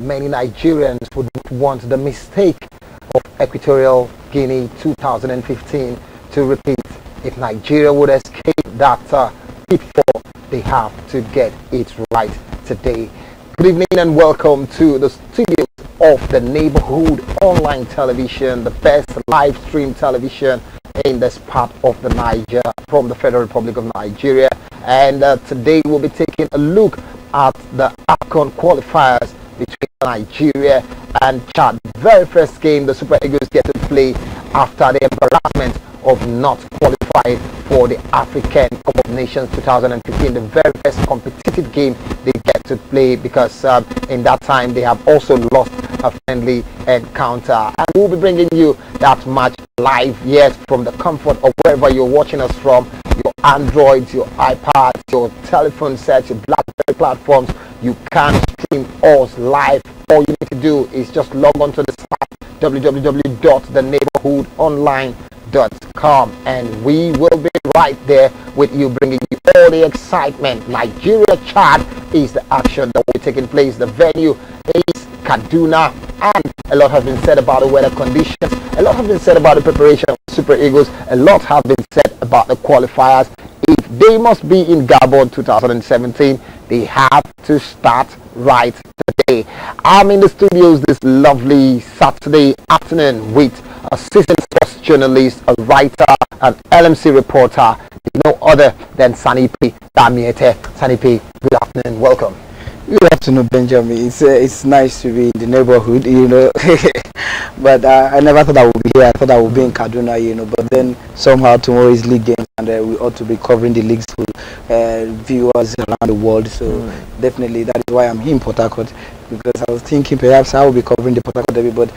many Nigerians would want the mistake of Equatorial Guinea 2015 to repeat. If Nigeria would escape that pitfall, they have to get it right today. Good evening and welcome to the studios of the Neighborhood Online Television, the best live stream television in this part of the Niger from the Federal Republic of Nigeria. And today we'll be taking a look at the AFCON qualifiers between Nigeria and Chad. Very first game the Super Eagles get to play after the embarrassment of not qualifying for the African Cup of Nations 2015. The very first competitive game they get to play, because in that time they have also lost a friendly encounter. And we'll be bringing you that match live, yes, from the comfort of wherever you're watching us from, your Androids, your iPads, your telephone sets, your BlackBerry platforms. You can stream us live. All you need to do is just log on to the site www.theneighborhoodonline.com, and we will be right there with you, bringing you all the excitement. Nigeria Chad is the action that will be taking place. The venue is Kaduna, and a lot has been said about the weather conditions, a lot has been said about the preparation of Super Eagles, a lot has been said about the qualifiers. If they must be in Gabon 2017, they have to start right today. I'm in the studios this lovely Saturday afternoon with a seasoned sports journalist, a writer, an LMC reporter, no other than Sanipe Damiete. Sanipe, good afternoon, welcome. Good afternoon, Benjamin. It's nice to be in the neighborhood, but I never thought I would be here. I thought I would be in Kaduna, but then somehow tomorrow is league games, and we ought to be covering the leagues for viewers around the world. So definitely that is why I'm here in Port Harcourt, because I was thinking perhaps I will be covering the Port Harcourt derby, but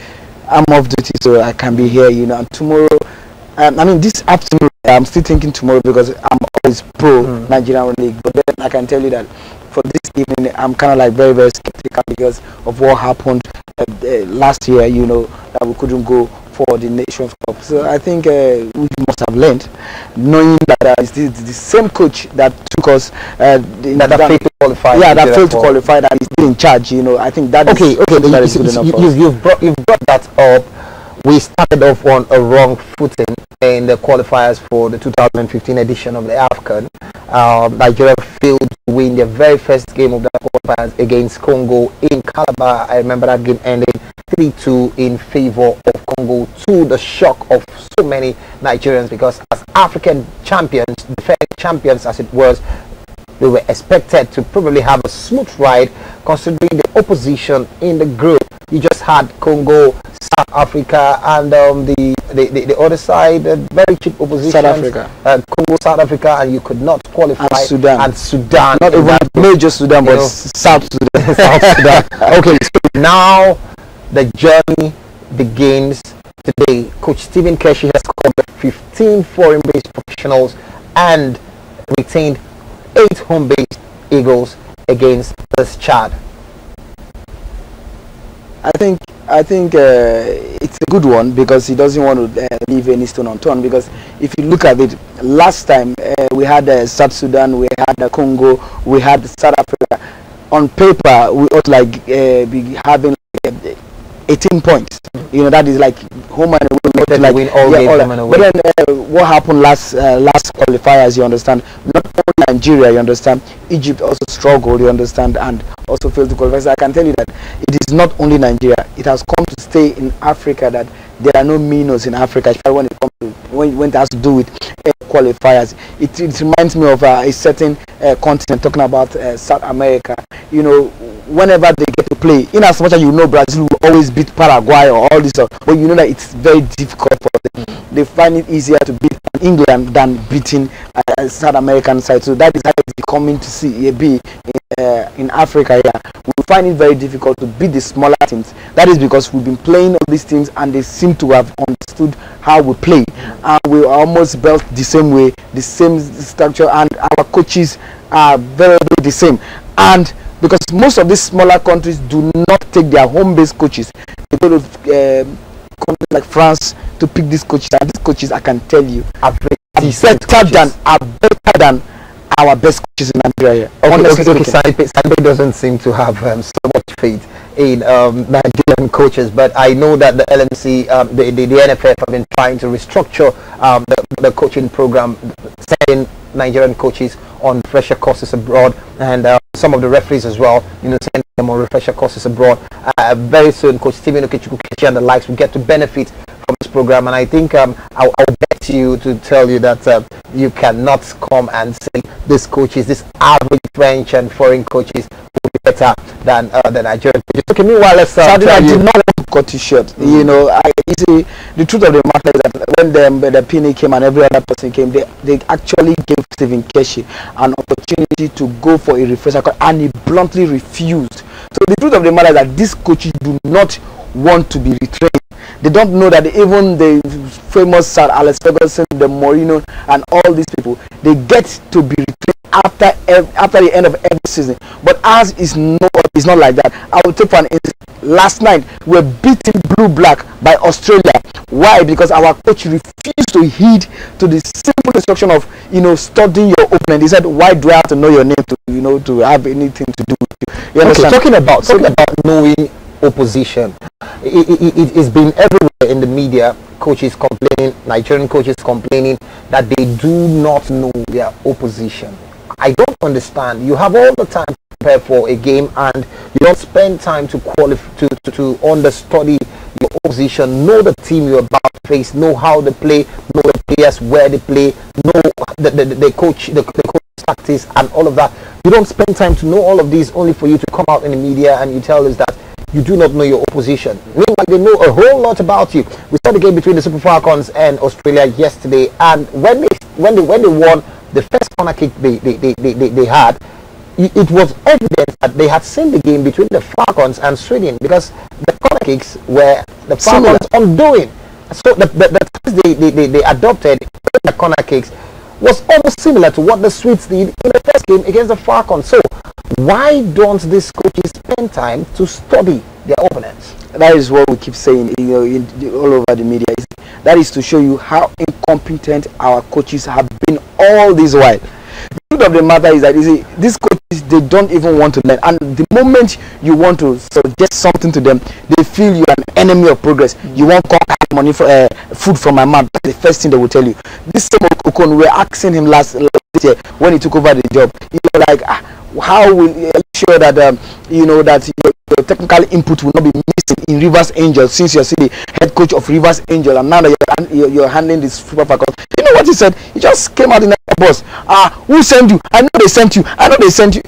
I'm off duty, so I can be here, and tomorrow, this afternoon, I'm still thinking tomorrow, because I'm always pro Nigerian League, but then I can tell you that for this evening, I'm kind of like very, very skeptical because of what happened last year, that we couldn't go for the Nations Cup. So I think we must have learned, knowing that it's the same coach that took us that failed to qualify. Yeah, that failed to qualify, that is still in charge. I think that is good enough for us. You've brought that up. We started off on a wrong footing in the qualifiers for the 2015 edition of the AFCON. Nigeria failed to win their very first game of the qualifiers against Congo in Calabar. I remember that game ending 3-2 in favor of Congo, to the shock of so many Nigerians, because as African champions, defending champions as it was, they were expected to probably have a smooth ride, considering the opposition in the group. You just had Congo, South Africa, and the other side, very cheap opposition. South Africa. Congo, South Africa, and you could not qualify. And Sudan. Not even major Sudan, but South Sudan. South Sudan. Okay, so now the journey begins today. Coach Stephen Keshi has covered 15 foreign-based professionals and retained 8 home-based Eagles against this Chad. I think it's a good one, because he doesn't want to leave any stone unturned, because if you look at it, last time we had South Sudan, we had Congo, we had South Africa. On paper, we ought be having 18 points. That is like home and away. Win all games home and away. But then what happened last qualifiers, you understand? Not only Nigeria, you understand, Egypt also struggled, you understand, and also failed to qualify. So I can tell you that it is not only Nigeria. It has come to stay in Africa that there are no minnows in Africa, especially when it comes to when it has to do with qualifiers. It reminds me of a certain continent, talking about South America. Whenever they get to play, in as much as Brazil will always beat Paraguay or all this stuff, but you know that it's very difficult for them. They find it easier to beat England than beating South American side. So that is how it's coming to be in Africa. We find it very difficult to beat the smaller teams. That is because we've been playing all these teams, and they seem to have understood how we play, and we almost built the same way, the same structure, and our coaches are very, very the same. And because most of these smaller countries do not take their home-based coaches, they go to countries like France to pick these coaches, and these coaches, I can tell you, are better than our best coaches in Nigeria. Okay, Sanipe doesn't seem to have so much faith in Nigerian coaches, but I know that the LMC, the NFF have been trying to restructure the coaching program, sending Nigerian coaches on refresher courses abroad, and some of the referees as well, sending them on refresher courses abroad. Very soon, Coach Stephen Okechukwu and the likes will get to benefit from this program, and I think I'll bet you to tell you that you cannot come and say these coaches, this average French and foreign coaches, will be better than the Nigerian coaches. Okay, meanwhile, let's I did not want to cut you short. You know, you see, the truth of the matter is that when the PNA came and every other person came, they actually gave Stephen Keshi an opportunity to go for a refresher course, and he bluntly refused. So the truth of the matter is that these coaches do not want to be retrained. They don't know that even the famous Sir Alex Ferguson, the Mourinho, and all these people, they get to be retrained after the end of every season. But ours is not like that. I will take for an instance. Last night we were beaten blue-black by Australia. Why? Because our coach refused to heed to the simple instruction of studying your opponent. He said, "Why do I have to know your name to have anything to do with you?" You understand? Talking about knowing opposition, it's been everywhere in the media. Coaches complaining, Nigerian coaches complaining that they do not know their opposition. I don't understand. You have all the time to prepare for a game, and you don't spend time to qualify to understudy your opposition, know the team you're about to face, know how they play, know the players where they play, know the coach tactics and all of that. You don't spend time to know all of these, only for you to come out in the media and you tell us that you do not know your opposition. Meanwhile, they know a whole lot about you. We saw the game between the Super Falcons and Australia yesterday, and when they won the first corner kick they had, it was evident that they had seen the game between the Falcons and Sweden, because the corner kicks were the Falcons undoing. So the they adopted the corner kicks was almost similar to what the Swedes did in the first game against the Falcons. So why don't these coaches spend time to study their opponents? That is what we keep saying, all over the media. That is to show you how incompetent our coaches have been all this while. The truth of the matter is that these coaches, they don't even want to learn, and the moment you want to suggest something to them, they feel you're an enemy of progress. You won't come money for food from my mouth. That's the first thing they will tell you. This same Okon, we were asking him last year when he took over the job. He was like, how will you ensure that that your technical input will not be missing in Rivers Angels, since you're still the head coach of Rivers Angels, and now that you're handling this Super Falcons? You know what he said? He just came out in the boss. Who sent you? I know they sent you. I know they sent you.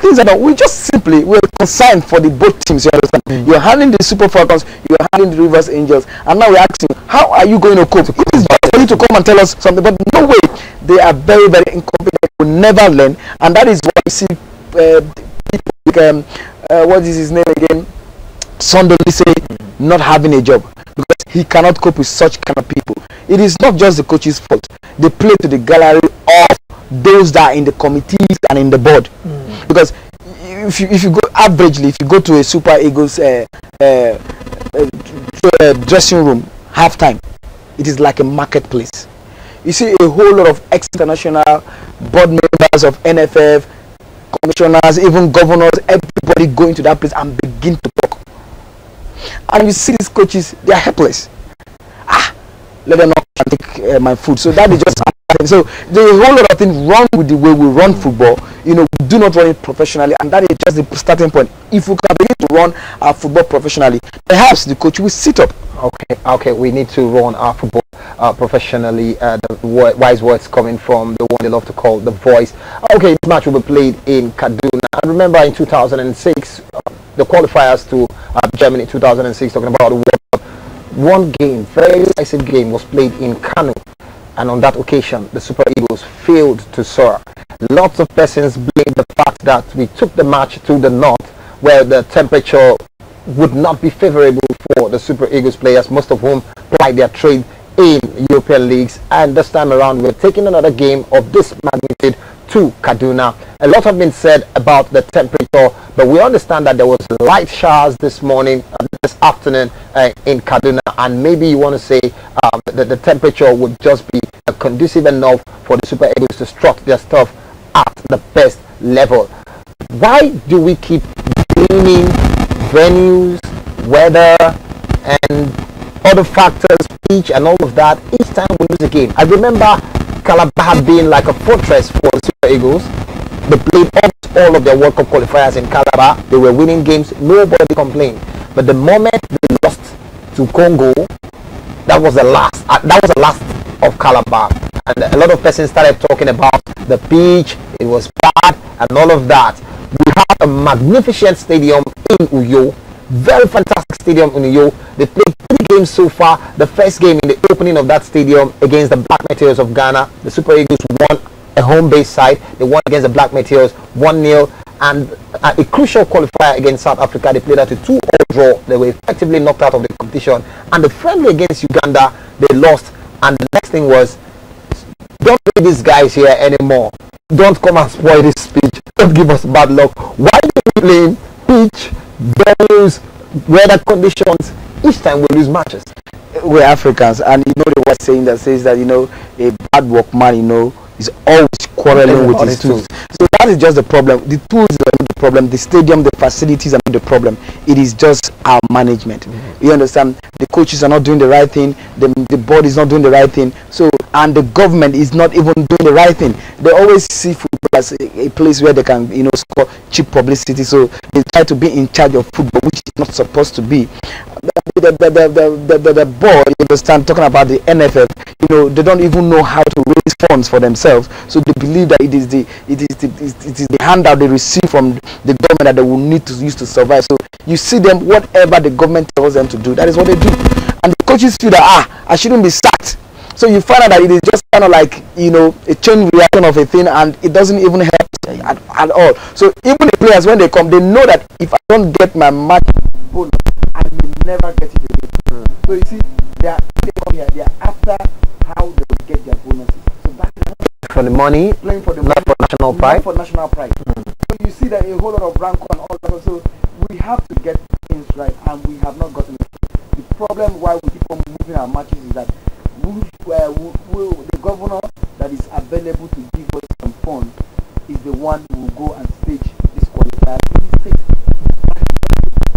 We're concerned for the both teams. You understand? You're handling the Super Falcons, you're handling the Rivers Angels, and now we're asking, how are you going to cope? It is just for you to come and tell us something, but no way. They are very, very incompetent. They will never learn, and that is why you see people like what is his name again? Sondolise not having a job, because he cannot cope with such kind of people. It is not just the coach's fault. They play to the gallery of those that are in the committees and in the board. Because if you go averagely, if you go to a Super Eagles dressing room halftime, it is like a marketplace. You see a whole lot of ex-international board members of NFF, commissioners, even governors, everybody go into that place and begin to talk. And you see these coaches, they are helpless. Let them not take my food. So that is just so there is a whole lot of things wrong with the way we run football. We do not run it professionally, and that is just the starting point. If we can begin to run our football professionally, perhaps the coach will sit up. Okay, we need to run our football professionally. The wise words coming from the one they love to call the voice. Okay, this match will be played in Kaduna. I remember in 2006, the qualifiers to Germany 2006, talking about the World Cup. One game, very decisive game, was played in Kano, and on that occasion the Super Eagles failed to soar. Lots of persons blame the fact that we took the match to the north, where the temperature would not be favorable for the Super Eagles players, most of whom plied their trade in European leagues, and this time around we're taking another game of this magnitude to Kaduna. A lot have been said about the temperature, but we understand that there was light showers this morning, this afternoon in Kaduna, and maybe you want to say that the temperature would just be conducive enough for the Super Eagles to strut their stuff at the best level. Why do we keep blaming venues, weather, and other factors, pitch and all of that, each time we lose a game. I remember Calabar being like a fortress for the Super Eagles. They played almost all of their World Cup qualifiers in Calabar. They were winning games, nobody complained. But the moment they lost to Congo, that was the last of Calabar. And a lot of persons started talking about the pitch, it was bad and all of that. We have a magnificent stadium in Uyo, very fantastic stadium in Uyo. They played 3 games so far. The first game in the opening of that stadium against the Black Meteors of Ghana, the Super Eagles won a home-based side. They won against the Black Meteors 1-0, and a crucial qualifier against South Africa, they played at a 2-2 draw. They were effectively knocked out of the competition. And the friendly against Uganda, they lost. And the next thing was, don't play these guys here anymore. Don't come and spoil this pitch. Don't give us bad luck. Why are we playing pitch, venues, weather conditions each time we lose matches? We're Africans, and you know the word saying that says that, you know, a bad workman, you know, is always quarreling with his tools. So that is just the problem. The tools are not the problem. The stadium, the facilities are not the problem. It is just our management. You understand? The coaches are not doing the right thing. The board is not doing the right thing. So, and the government is not even doing the right thing. They always see football as a place where they can, you know, score cheap publicity. So they try to be in charge of football, which is not supposed to be. The board, you understand, talking about the NFF, you know, they don't even know how to raise funds for themselves. So they believe that it is the handout they receive from the government that they will need to use to survive. So you see them, whatever the government tells them to do, that is what they do. And the coaches feel that, I shouldn't be sacked. So you find out that it is just kind of like, you know, a chain reaction of a thing, and it doesn't even help at all. So even the players, when they come, they know that if I don't get my match bonus, I will never get it again. So you see, they come here, they are after how they will get their bonuses. So that is for the money, playing for the not money, for national pride. not for national pride. So you see that a whole lot of rank and all that. So we have to get things right, and we have not gotten it. The problem why we keep on moving our matches is that the governor that is available to give us some funds is the one who will go and stage this qualifier in the state.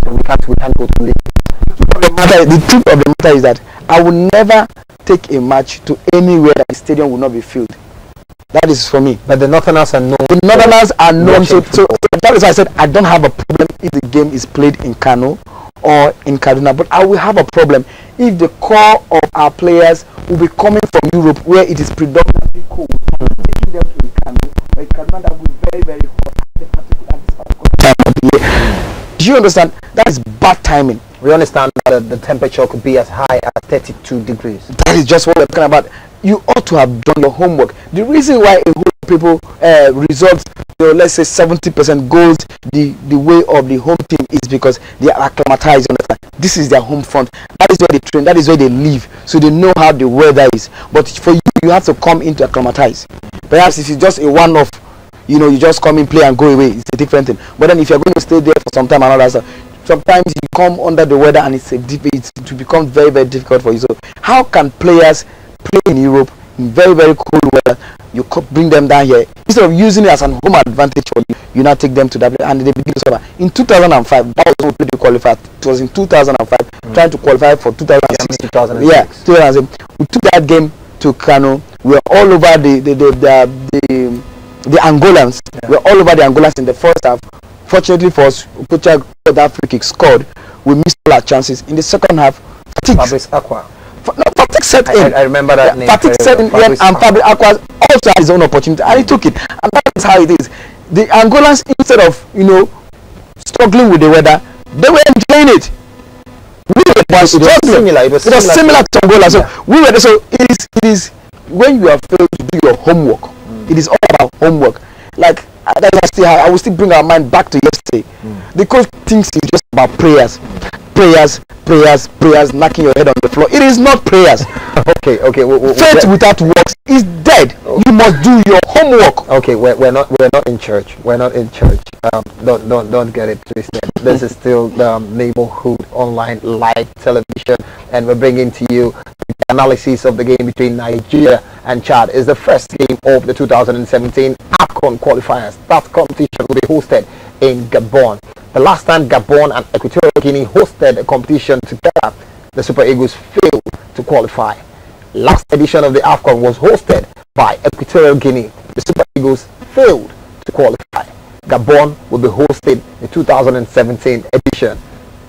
So we can't go to league. The truth of the matter is that I will never take a match to anywhere that the stadium will not be filled. That is for me. But the Northerners are known. The Northerners are known. So that is why I said I don't have a problem if the game is played in Kano or in Kaduna, but I will have a problem if the core of our players will be coming from Europe, where it is predominantly cold, and taking them to a Kano or a Kaduna that will be very, very hot at this particular time of the year. Do you understand? That is bad timing. We understand that the temperature could be as high as 32 degrees. That is just what we're talking about. You ought to have done your homework. The reason why a whole people results, let's say 70% goes the way of the home team is because they are acclimatized. This is their home front. That is where they train. That is where they live. So they know how the weather is. But for you, you have to come in to acclimatize. Perhaps if it's just a one-off, you know, you just come in, play and go away, it's a different thing. But then if you're going to stay there for some time and all that stuff, sometimes you come under the weather and it becomes very, very difficult for you. So how can players play in Europe in very, very cold weather? You bring them down here instead of using it as an home advantage for you. You now take them to that place and they begin to suffer. In 2005, that was when we played the qualifier. It was in 2005, trying to qualify for 2006. 2006. Yeah, 2006. We took that game to Kano. We were all over the Angolans. Yeah. We were all over the Angolans in the first half. Fortunately for us, Okocha got that free kick, scored. We missed all our chances. In the second half, Fabrice Aqua. Fatigue set in. I remember that name. Fatigue set in, and Fabrice Aqua also had his own opportunity, and he took it. And that is how it is. The Angolans, instead of, you know, struggling with the weather, they were enjoying it. We were struggling. It was similar to Angola. So we were. So it is when you have failed to do your homework. It is all about homework. Like I will still bring our mind back to yesterday. The coach thinks it's just about prayers, knocking your head on the floor. It is not prayers. Okay. Faith without works is dead. You must do your homework. Okay, we're not in church. We're not in church. Don't get it twisted. This is still the neighborhood online live television, and we're bringing to you the analysis of the game between Nigeria and Chad. It's the first game of the 2017 AFCON qualifiers. That competition will be hosted in Gabon. The last time Gabon and Equatorial Guinea hosted a competition together, the Super Eagles failed to qualify. Last edition of the AFCON was hosted by Equatorial Guinea. The Super Eagles failed to qualify. Gabon will be hosting the 2017 edition.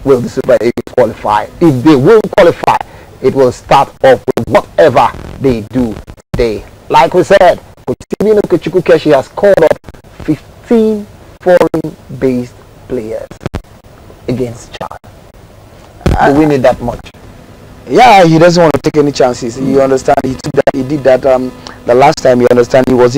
Will the Super Eagles qualify? If they will qualify, it will start off with whatever they do today. Like we said, Stephen Okechukwu has called up 15 foreign-based players against Chad. Do we need that much? Yeah, he doesn't want to take any chances. You understand? He took that. He did that the last time. You understand? He was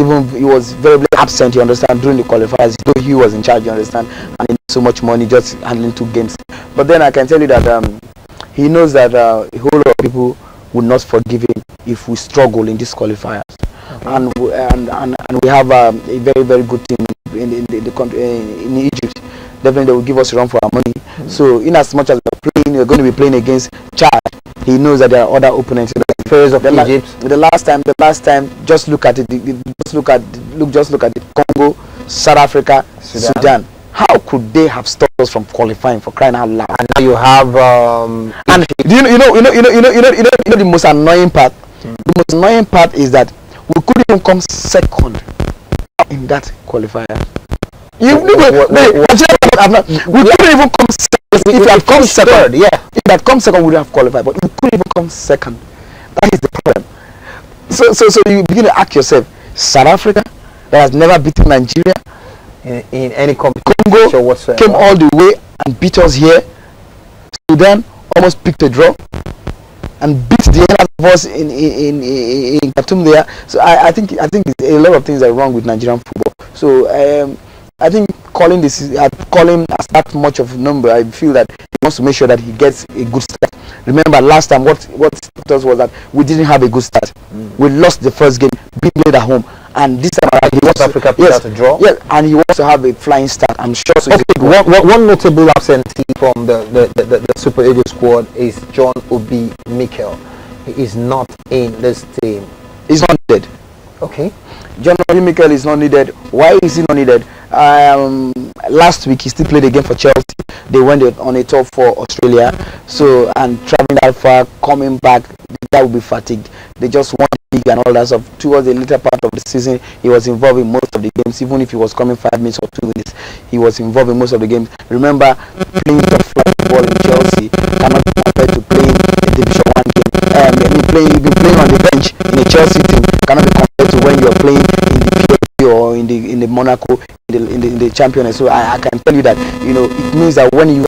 very absent. You understand? During the qualifiers, though he was in charge. You understand? And he made so much money just handling 2 games. But then I can tell you that he knows that a whole lot of people will not forgive him if we struggle in these qualifiers. And we have a very, very good team in the country, in Egypt. Definitely they will give us a run for our money. So in as much as we're going to be playing against Chad, he knows that there are other opponents. Phase of Egypt. The last time, just look at it. Just look at the Congo, South Africa, Sudan. How could they have stopped us from qualifying, for crying out loud? And now you have and you know the most annoying part. The most annoying part is that we couldn't even come second in that qualifier. We couldn't even come second. If we had come second, if we had come second, we would have qualified. But we couldn't even come second. That is the problem. So you begin to ask yourself: South Africa, that has never beaten Nigeria in any competition, Congo whatsoever, came all the way and beat us here. Sudan almost picked a draw and beat the hell out of us in Khartoum there. So I think a lot of things are wrong with Nigerian football. So I think calling that much of a number, I feel that he wants to make sure that he gets a good start. Remember last time what stopped us was that we didn't have a good start. We lost the first game, being played at home, and this time around he wants Africa to draw. Yes, and he wants to have a flying start. I'm sure. So one notable absentee from the Super Eagles squad is John Obi Mikel. He is not in this team. He's not needed. Okay. John Obi Mikel is not needed. Why is he not needed? Last week he still played a game for Chelsea. They went on a tour for Australia. So, and traveling that far, coming back, that will be fatigued. They just won the league and all that stuff. Towards the later part of the season, he was involved in most of the games. Even if he was coming 5 minutes or 2 minutes, he was involved in most of the games. Remember, playing top flight football in Chelsea cannot be compared to playing a Division 1 game. You've been playing on the bench in a Chelsea team cannot be compared to when you're playing in the PSG or in the Monaco in the Champions. So I can tell you that it means that when you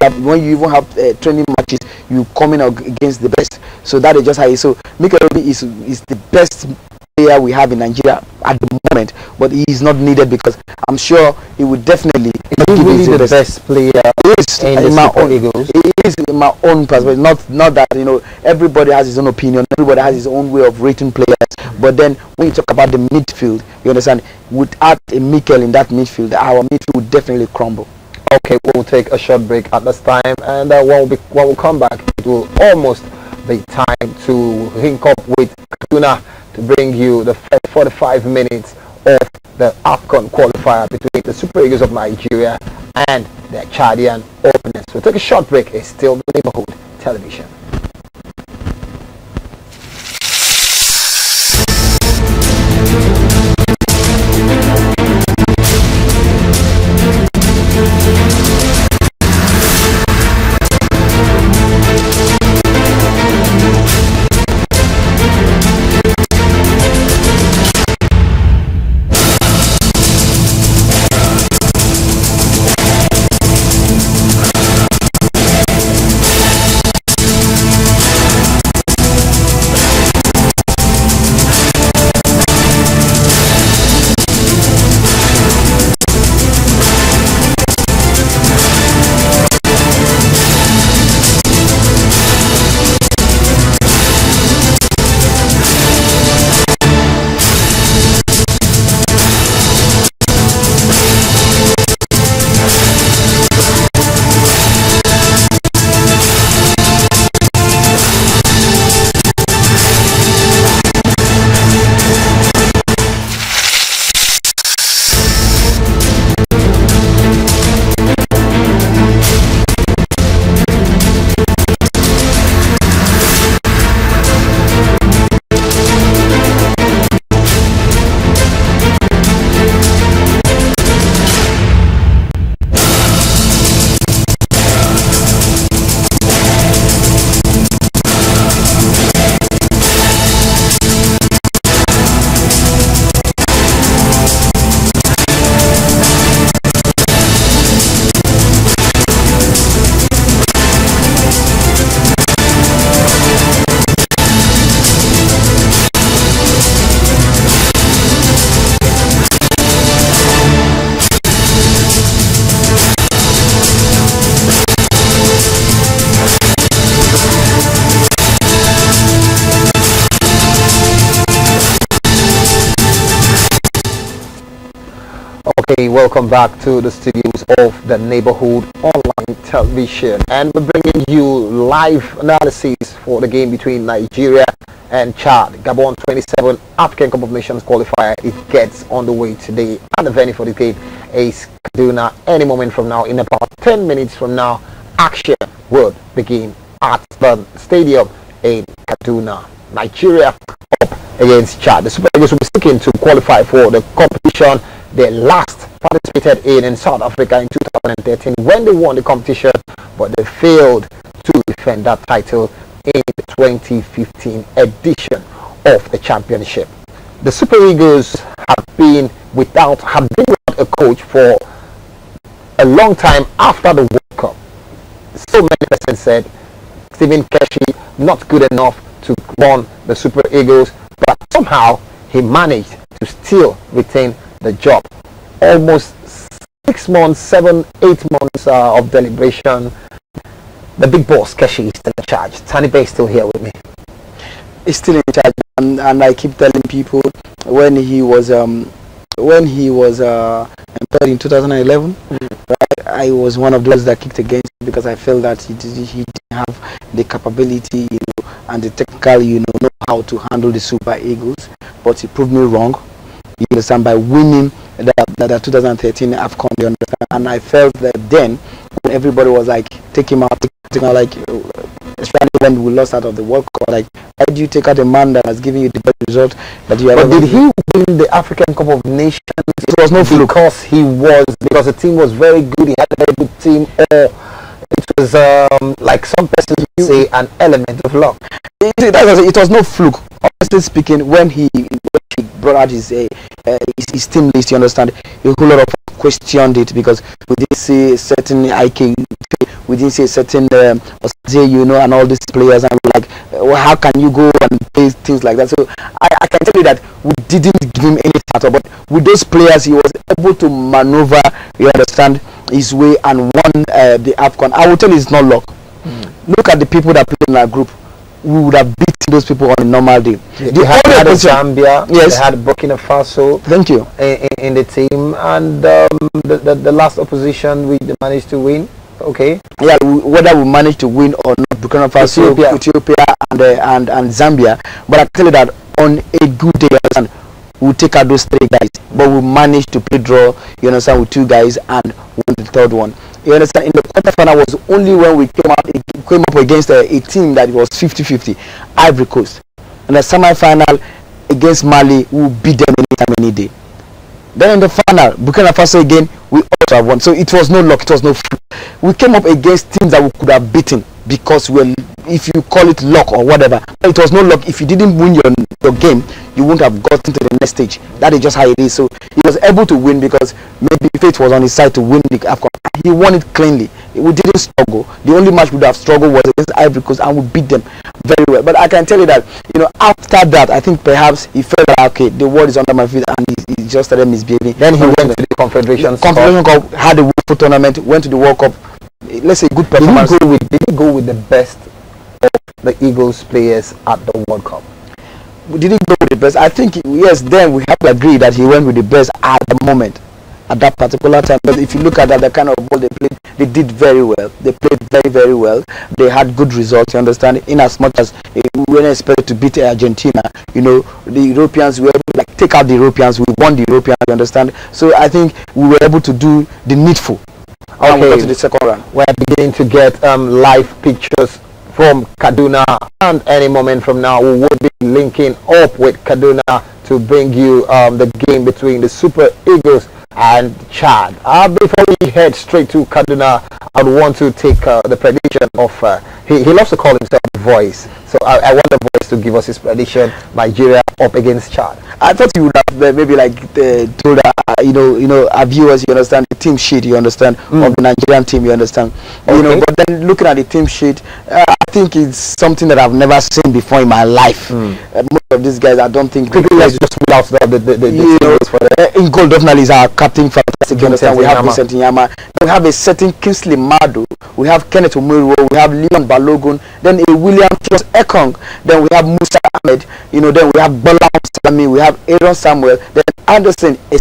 even have training matches, you coming out against the best. So that is just how it is. So Mikel Obi is the best player we have in Nigeria at the moment, but he is not needed because I'm sure he would definitely give really the best player in my own Eagles. It is in my own perspective. Not that everybody has his own opinion, everybody has his own way of rating players. But then when you talk about the midfield, you understand, without a Mikel in that midfield, our midfield would definitely crumble. Okay, we'll take a short break at this time, and when we come back, it will almost be time to link up with Kaduna to bring you the first 45 minutes of the AFCON qualifier between the Super Eagles of Nigeria and their Chadian opponents. We'll take a short break. It's still the Neighborhood Television. welcome back to the studios of the Neighborhood Online Television, and we're bringing you live analysis for the game between Nigeria and Chad. Gabon 27 African Cup of Nations qualifier. It gets on the way today, and the venue for the game is Kaduna. Any moment from now, in about 10 minutes from now, action will begin at the stadium in Kaduna. Nigeria up against Chad. The Super Eagles will be seeking to qualify for the competition they last participated in South Africa in 2013 when they won the competition, but they failed to defend that title in the 2015 edition of the championship. The Super Eagles have been without a coach for a long time after the World Cup. So many persons said Stephen Keshi not good enough to run the Super Eagles, but somehow he managed to still retain the job. Almost 6 months, 7, 8 months of deliberation. The big boss Keshi is still in charge. Tanibe is still here with me. He's still in charge, and I keep telling people when he was employed in 2011, I was one of those that kicked against him because I felt that he didn't have the capability, and the technical, know how to handle the Super Eagles. But he proved me wrong. You understand, by winning the 2013 AFCON, you understand, and I felt that then when everybody was like, take him out, like, especially when we lost out of the World Cup, like, why do you take out a man that has given you the best result that you have? But did he win the African Cup of Nations? It was no fluke. Because the team was very good, he had a very good team, or it was like some persons say an element of luck. It was no fluke. Honestly speaking, when he brought out his team list, you understand, a whole lot of questioned it because we didn't see a certain IK, we didn't see a certain and all these players, and we're like, well, how can you go and play things like that? So I can tell you that we didn't give him any starter, but with those players he was able to maneuver, you understand, his way and won the AFCON. I will tell you, it's not luck. Look at the people that played in our group. We would have beaten those people on a normal day. They had Zambia, yes. They had Burkina Faso. Thank you. In the team, and the last opposition we managed to win. Okay. Yeah, whether we managed to win or not, Burkina Faso, Ethiopia and Zambia. But I tell you that on a good day, we'll take out those 3 guys, but we managed to play draw, you understand, with 2 guys and won the 3rd one. You understand, in the quarterfinal was only when we came up against a team that was 50-50, Ivory Coast. In the semi-final against Mali, we beat them anytime, any day. Then in the final, Burkina Faso again, we also have won. So it was no luck, it was no fluke. We came up against teams that we could have beaten because if you call it luck or whatever, but it was no luck. If you didn't win your game, you wouldn't have gotten to the next stage. That is just how it is. So he was able to win because maybe fate was on his side to win the AFCON. He won it cleanly. We didn't struggle. The only match we would have struggled was against Ivory Coast, and we beat them very well. But I can tell you that, after that, I think perhaps he felt that, okay, the world is under my feet, and he just started misbehaving. Then he went to the Confederation Cup, had a World tournament, went to the World Cup. Let's say good performance. Did he go with the best of the Eagles players at the World Cup? We didn't go with the best. I think, yes, then we have to agree that he went with the best at the moment, at that particular time. But if you look at that, the kind of ball they played, they did very well. They played very, very well. They had good results, you understand, in as much as we weren't expected to beat Argentina. The Europeans, we were able to take out the Europeans. We won the Europeans, you understand. So I think we were able to do the needful. Okay, we got to the 2nd round. We're beginning to get live pictures from Kaduna, and any moment from now we will be linking up with Kaduna to bring you the game between the Super Eagles and Chad. Before we head straight to Kaduna, I would want to take the prediction of he loves to call himself Voice, so I want the Voice to give us his prediction. Nigeria up against Chad. I thought you would have maybe told our viewers, you understand, the team sheet, you understand, of the Nigerian team, you understand. Okay. But then looking at the team sheet, I think it's something that I've never seen before in my life. Most of these guys, I don't think. Quickly, let's just read out the in goal, definitely is our captain, fantastic. You understand, we have Vincent Nyama. We have a certain Kingsley Madu. We have Kenneth Omuru. We have Leon Balogun. Then a William Charles Ekong. Then we have Musa Ahmed. Then we have Bola Salami. We have Aaron Samuel. Then Anderson is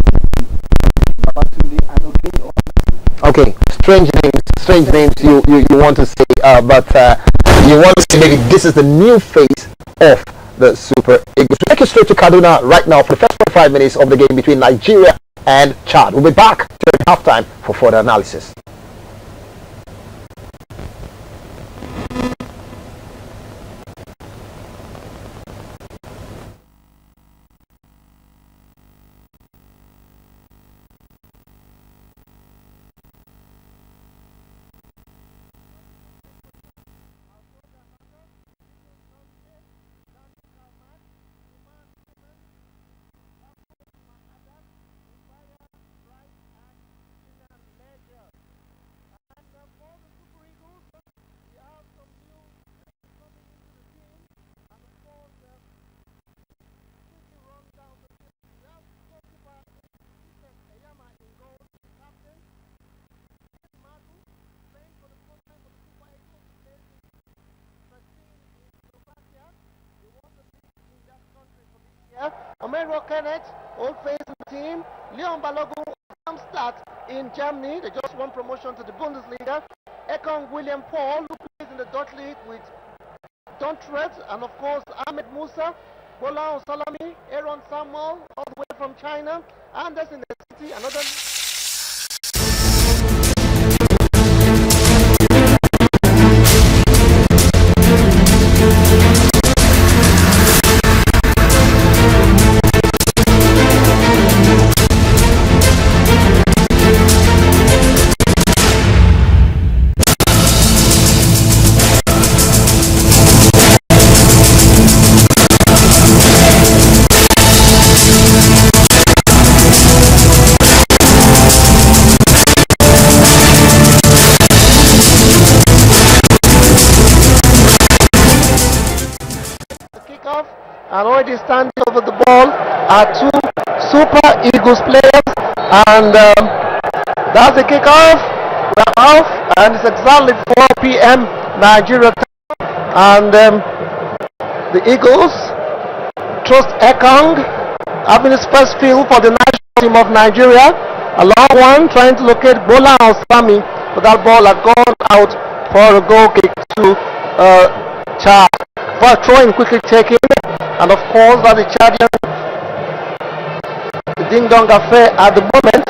Okay, strange names you want to say, but you want to say maybe this is the new face of the Super Eagles. We'll take you straight to Kaduna right now for the first 45 minutes of the game between Nigeria and Chad. We'll be back during halftime for further analysis. Omero Kenneth, old face in the team. Leon Balogun, Darmstadt in Germany. They just won promotion to the Bundesliga. Ekong William Paul, who plays in the Dutch League with Dontred, and of course Ahmed Musa, Bola Salami, Aaron Samuel, all the way from China. Anderson in the city, another. And already standing over the ball are two Super Eagles players, and that's the kickoff. We're off, and it's exactly 4 p.m. Nigeria time, and the Eagles trust Ekong having his first field for the national team of Nigeria. A long one trying to locate Bola Osami, but that ball had gone out for a goal kick to Chad. For throwing quickly taken, and of course that the Chadian, the ding dong affair at the moment.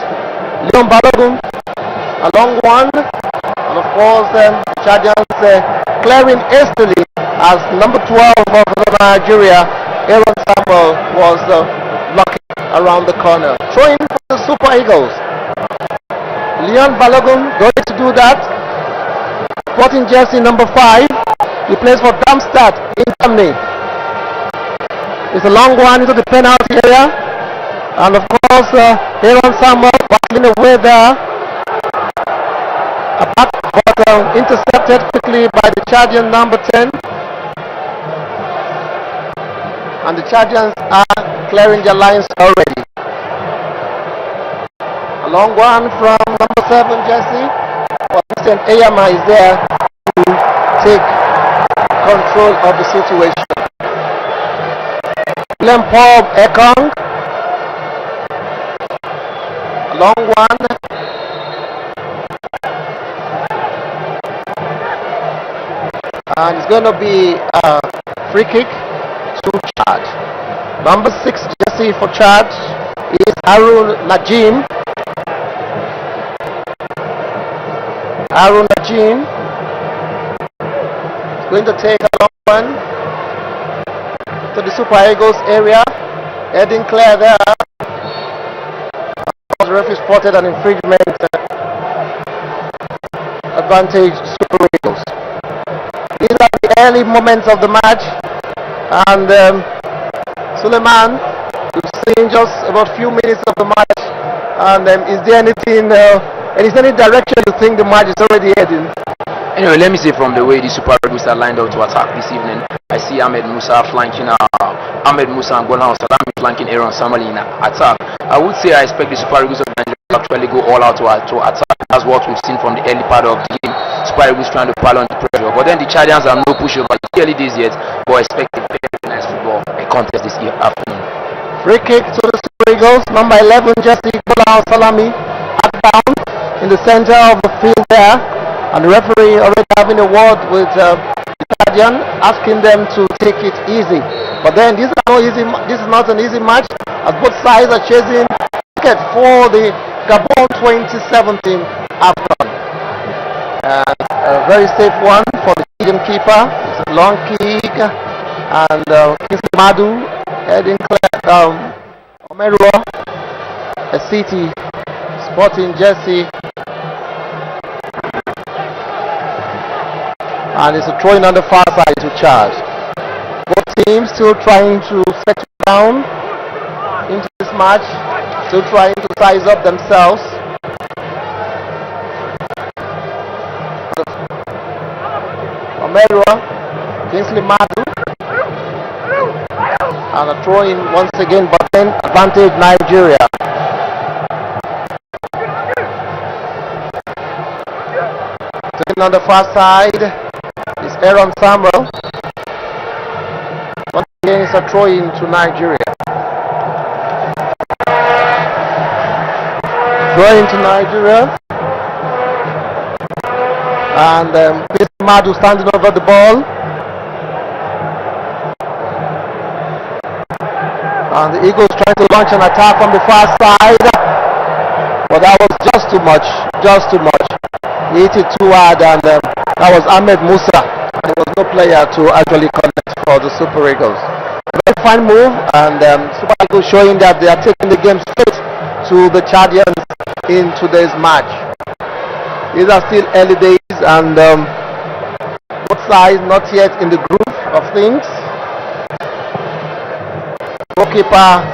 Leon Balogun, a long one, and of course Chadians clearing hastily as number 12 of Nigeria, Aaron Samuel, was blocking around the corner. Throwing for the Super Eagles. Leon Balogun going to do that. Sporting jersey number 5. He plays for Darmstadt in Germany. It's a long one into the penalty area, and of course Aaron Samuel battling away there, but intercepted quickly by the Chadian number 10, and the Chadians are clearing their lines already. A long one from number 7 jersey, but Christian Eyama is there to take control of the situation. William Paul Ekong, long one, and it's going to be a free kick to Chad. Number 6 jersey for Chad is Harun Najim. Harun Najim going to take a long one to the Super Eagles area, heading clear there. The referee spotted an infringement advantage Super Eagles. These are the early moments of the match, and Suleiman, we've seen just about a few minutes of the match, and is there anything, is there any direction you think the match is already heading? Anyway, let me say from the way the Super Eagles are lined up to attack this evening, I see Ahmed Musa flanking Ahmed Musa and Bola Salami flanking Aaron Samuel in attack. I would say I expect the Super Eagles of Nigeria to actually go all out to attack. That's what we've seen from the early part of the game. Super Eagles trying to pile on the pressure, but then the Chadians are no pushover. It's early days yet, but I expect a very nice football contest this afternoon. Free kick to the Super Eagles, number 11 jersey Bola Salami at found in the center of the field there, and the referee already having a word with the Guardian, asking them to take it easy. But then this is not an easy match, as both sides are chasing ticket for the Gabon 2017 AFCON. A very safe one for the Indian keeper. It's a long kick, and Kingsley Madu heading Omerua, a City Sporting jersey, and it's a throw-in on the far side to charge. Both teams still trying to settle down into this match, still trying to size up themselves. Omerua, Kingsley Madu, and a throw-in once again, but then advantage Nigeria. Taking on the far side is Aaron Samuel. Once again, it's a throw-in to Nigeria. Throw-in to Nigeria. And Kingsley Madu standing over the ball. And the Eagles trying to launch an attack from the far side, but that was just too much. He hit it too hard, and that was Ahmed Musa. There was no player to actually connect for the Super Eagles. Very fine move, and Super Eagles showing that they are taking the game straight to the Chadians in today's match. These are still early days, and both sides not yet in the groove of things. Goalkeeper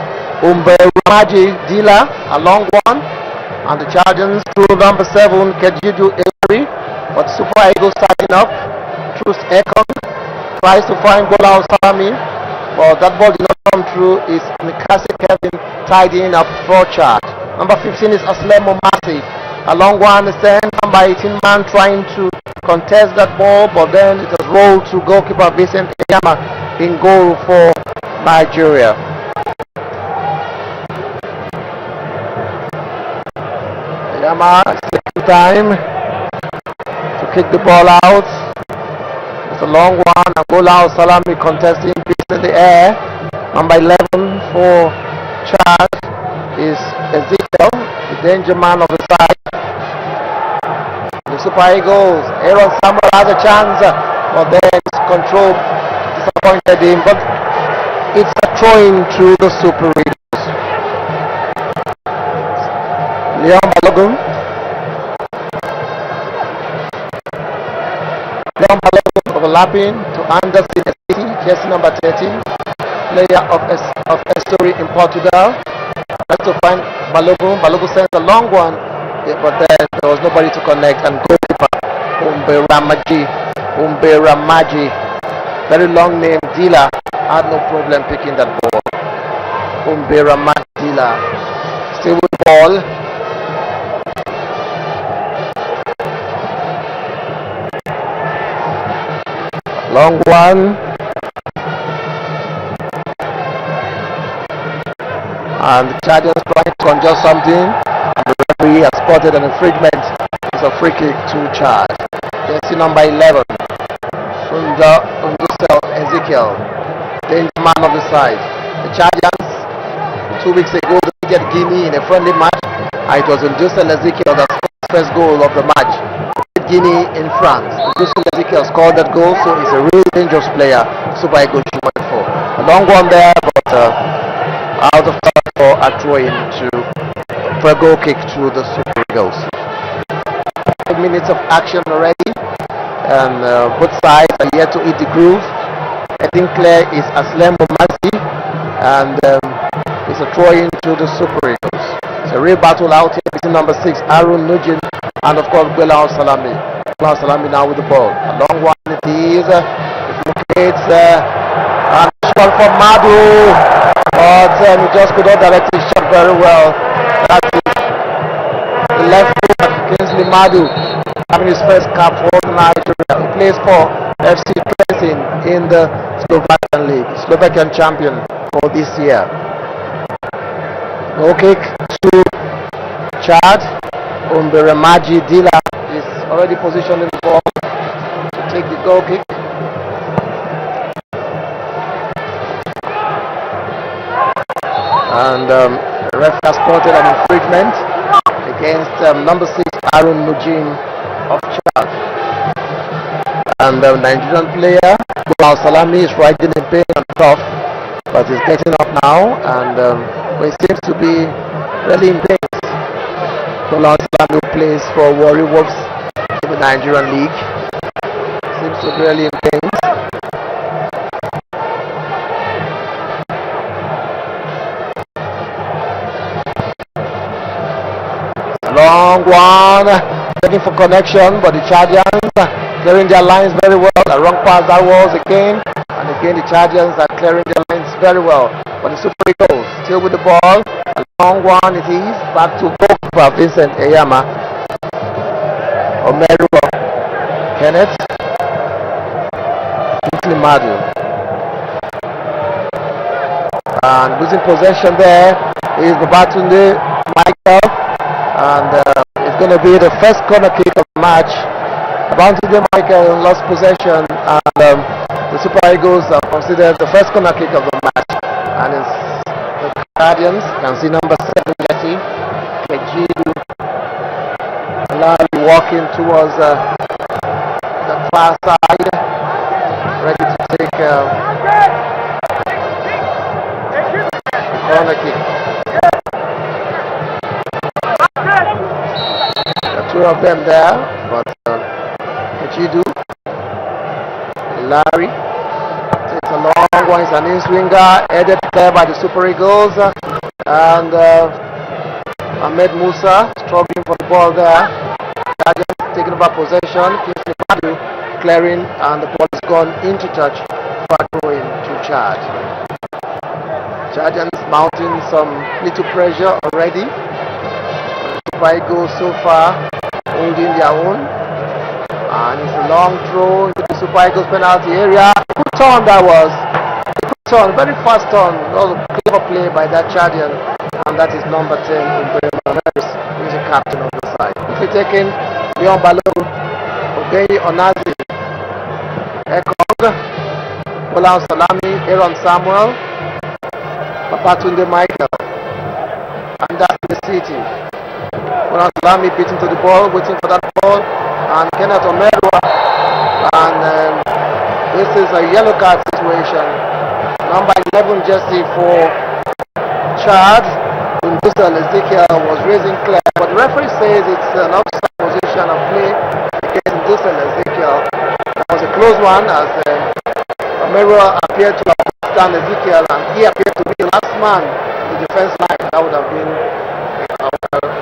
Umberamaji Dila, a long one, and the Chadians through number 7 Kejidu Emery, but Super Eagles starting up. Truce Ekong tries to find Gola Salami, but that ball did not come through. Is Mikasi Kevin tidying up for charge. Number 15 is Aslemo Masi, a long one is then number 18 man trying to contest that ball, but then it has rolled to goalkeeper Vincent Eyama in goal for Nigeria. Eyama taking time to kick the ball out. It's a long one, and Gola Salami contesting beats in the air. Number 11 for Chad is Ezekiel, the danger man of the side. The Super Eagles, Aaron Samuel has a chance, but then his control disappointed him, but it's a throw-in to the Super Eagles. Leon Balogun. Leon Balogun overlapping to Anderson City, jersey number 13, player of Estoril in Portugal. Tries to find Balogun. Balogun sends a long one, but then there was nobody to connect, and goalkeeper Umberamaji, very long name, Dila, had no problem picking that ball. Umberamaji Dila still with the ball. Long one, and the Chadians trying to conjure something, and the referee has spotted an infringement. It's a free kick to Chad. Jersey number 11, Undusel Ezekiel, danger man of the side. The Chadians 2 weeks ago defeated Guinea in a friendly match, and it was Undusel Ezekiel that scored the first goal of the match. Guinea in France. Undusel Ezekiel scored that goal, so he's a really dangerous player. Super Eagles should wait for. A long one there, but out of time for a throw-in for a goal kick to the Super Eagles. 5 minutes of action already, and both sides are yet to hit the groove. I think clear is Aslemo Masi, and it's a throw-in to the Super Eagles. It's a real battle out here between number 6 Aaron Nugent and of course Gola Salami. Gola Salami now with the ball. A long one it is. It locates and shot from Madu, but he just could not direct his shot very well. That's it. The left foot, Kingsley Madu, having his first cap for Nigeria. He plays for FC Trentin in the Slovakian League, Slovakian champion for this year. Goal kick to Chad. Umberemaji Dila is already positioning the ball to take the goal kick. And the ref has spotted an infringement against number 6 Arun Mujim of Chad. And the Nigerian player Bilal Salami is riding in pain and tough, but he's getting up now, and he seems to be really in pain. Bilal Salami plays for Warri Wolves in the Nigerian League. Seems to be really in pain. Long one, looking for connection, but the Chargers clearing their lines very well. A wrong pass that was again, and again the Chargers are clearing their lines very well. But the Super Eagles still with the ball. A long one it is, back to goalkeeper Vincent Eyama. Omeru Kenneth. Kingsley Madu. And losing possession there is Babatunde Michael. And it's going to be the first corner kick of the match. Babatunde Michael lost possession, and the Super Eagles are considered the first corner kick of the match. And it's the Guardians. You can see number 7 jersey, Kejidu Larry walking towards the far side, ready to take the corner kick. Two of them there, but Kejidu Larry takes a long one. It's an in-swinger headed there by the Super Eagles, and Ahmed Musa struggling for the ball there. Chargers taking over possession. Kingsley Madu clearing, and the ball is gone into touch for going to Chad. Chargers mounting some little pressure already. Super Eagles so far holding their own, and it's a long throw into the Super Eagles penalty area. Good turn that was. Good turn, very fast turn. All clever play by that Chadian, and that is number 10 Harris, who is the captain of the side. If we're taking Leon Balogun, Obeyi Onazi, Ekong, Bolan Salami, Aaron Samuel, Babatunde Michael, and that's the city. Bolan Salami beating to the ball, waiting for that ball, and Kenneth Omerwa, and this is a yellow card situation. Number 11 jersey for Chad, Ndusel Ezekiel, was raising clear, but the referee says it's an offside position of play against Ndusel Ezekiel. It was a close one, as Omerwa appeared to have stand Ezekiel, and he appeared to be the last man in the defense line. That would have been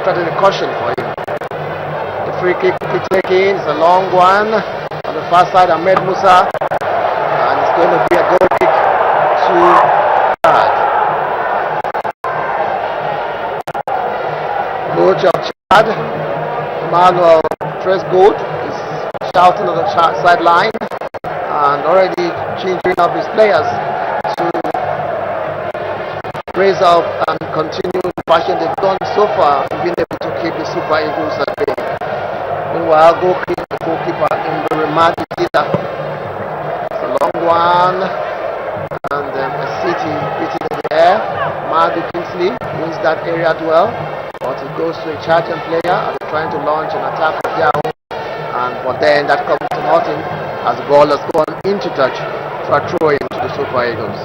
started a caution for him. The free kick taken is a long one on the far side. Ahmed Musa, and it's going to be a goal kick to Chad. Coach of Chad, Emmanuel Tresgold, is shouting on the sideline and already changing up his players to raise up and continue the fashion they've done so far, being able to keep the Super Eagles at bay. Meanwhile, goalkeeper in the Remadi Dila. It's a long one, and a city beating in the air. Madu Kingsley wins that area duel, but it goes to a Charging player as they're trying to launch an attack of their own, but then that comes to nothing as the ball has gone into touch for a throw in to the Super Eagles.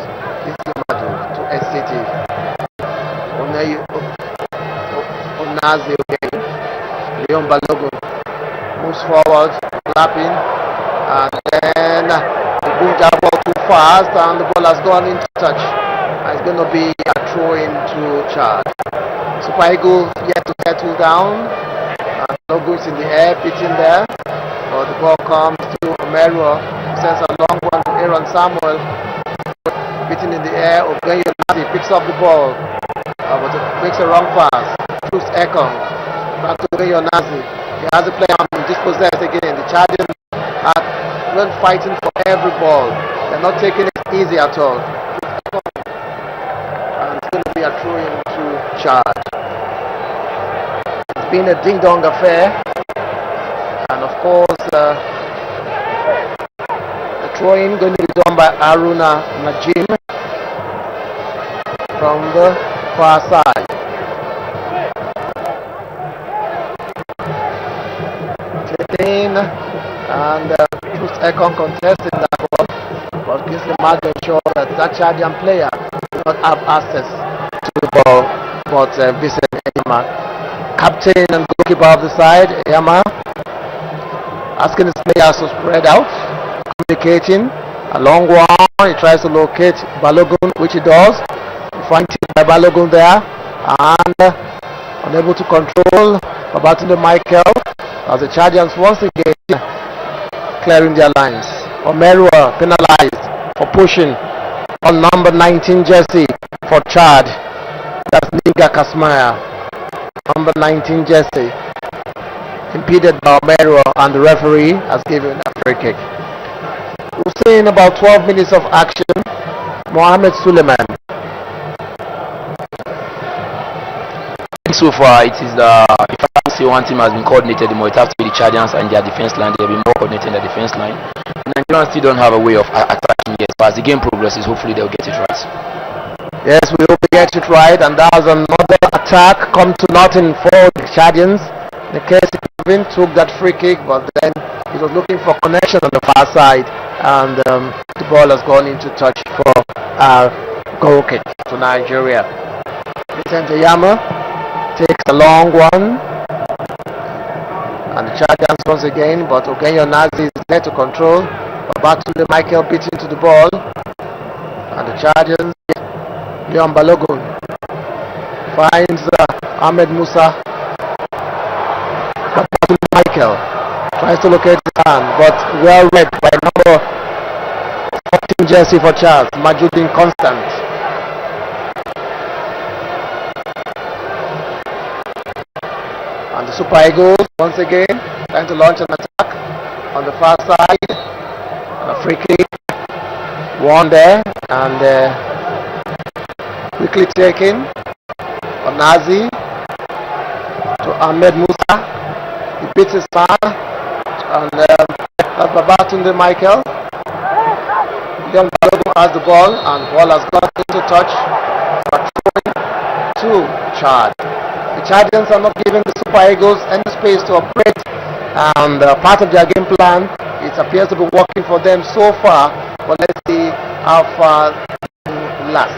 Madu to SCT. Onazi again. Leon Balogun moves forward, clapping, and then he brings that ball too fast, and the ball has gone into touch. And it's going to be a throw in to Chad. Super Eagles yet to settle down, and Balogun is in the air, pitching there, but the ball comes to Omerwa, who sends a long one to Aaron Samuel. Beating in the air, Obeyi Onazi picks up the ball, but it makes a wrong pass. Proves Ekong. Back to Obeyi Onazi. He has a player dispossessed again. The Chargers are fighting for every ball. They're not taking it easy at all. And it's going to be a throw in to Chad. been a ding-dong affair. And of course, the throw-in going to be done by Aruna Najim from the far side. Taken and Truth Ekong contesting that ball, but Kingsley Madu ensured that that Chadian player did not have access to the ball, but Vincent Eyama, captain and goalkeeper of the side, Eyama, asking his players to spread out, communicating. A long one, he tries to locate Balogun, which he does. He finds by Balogun there, and unable to control Babatunde Michael as the Chadians once again clearing their lines. Omerua penalized for pushing on number 19 jersey for Chad. That's Niga Kasmaya. Number 19 jersey impeded by Omerua, and the referee has given a free kick. We've seen about 12 minutes of action. Mohamed Suleiman. So far, it is if I can say one team has been coordinated, the more it has to be the Chadians and their defense line. They'll be more coordinated in the defense line. Nigerians still don't have a way of attacking yet, but as the game progresses, hopefully they'll get it right. Yes, we hope they get it right, and that was another attack come to nothing for the Chadians. The case Kevin took that free kick, but then he was looking for connection on the far side, and the ball has gone into touch for our goal kick to Nigeria. Vincent Eyama takes a long one, and the Chadians once again, but Ogenyo Nazi is there to control. Babatunde Michael beats into the ball, and the Chadians, Leon Balogun finds Ahmed Musa. Babatunde Michael tries to locate his hand, but well read by number 14 jersey for Charles, Majudin Constant. And the Super Eagles once again trying to launch an attack on the far side. A free kick, one there, and quickly taken on Nazi to Ahmed Musa. He beats his man, and that's Babatunde Michael. Leon Balogun has the ball, and ball has gone into touch for throwing to Chad. The Chadians are not giving the Super Eagles any space to operate, and part of their game plan, it appears to be working for them so far, but let's see how far they last.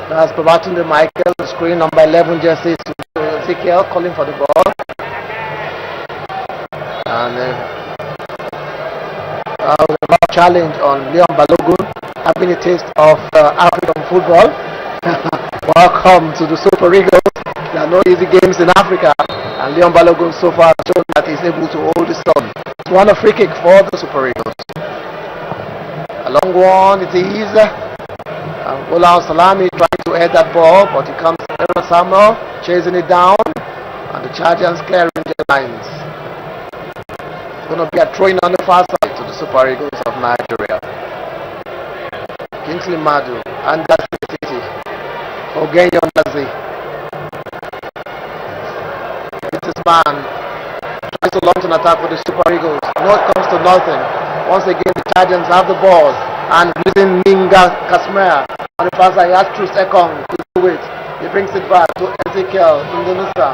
That's Babatunde Michael, the screen number 11 jersey to Ezekiel calling for the ball. And a challenge on Leon Balogun, having a taste of African football. Welcome to the Super Eagles. There are no easy games in Africa, and Leon Balogun so far has shown that he's able to hold his own. It's one a free kick for the Super Eagles. A long one it is. Ola Salami trying to head that ball, but he comes Aaron Samuel chasing it down, and the Chadians clearing their lines. It's going to be a throw-in on the far side to the Super Eagles of Nigeria. Kingsley Madu and that's the city. Ogenyo Nazi. This man tries to launch an attack for the Super Eagles. No, it comes to nothing. Once again, the Chadians have the ball, and using Ninga Kasmea on the far side, he has Truth Ekong to do it. He brings it back to Ezekiel Indonesia,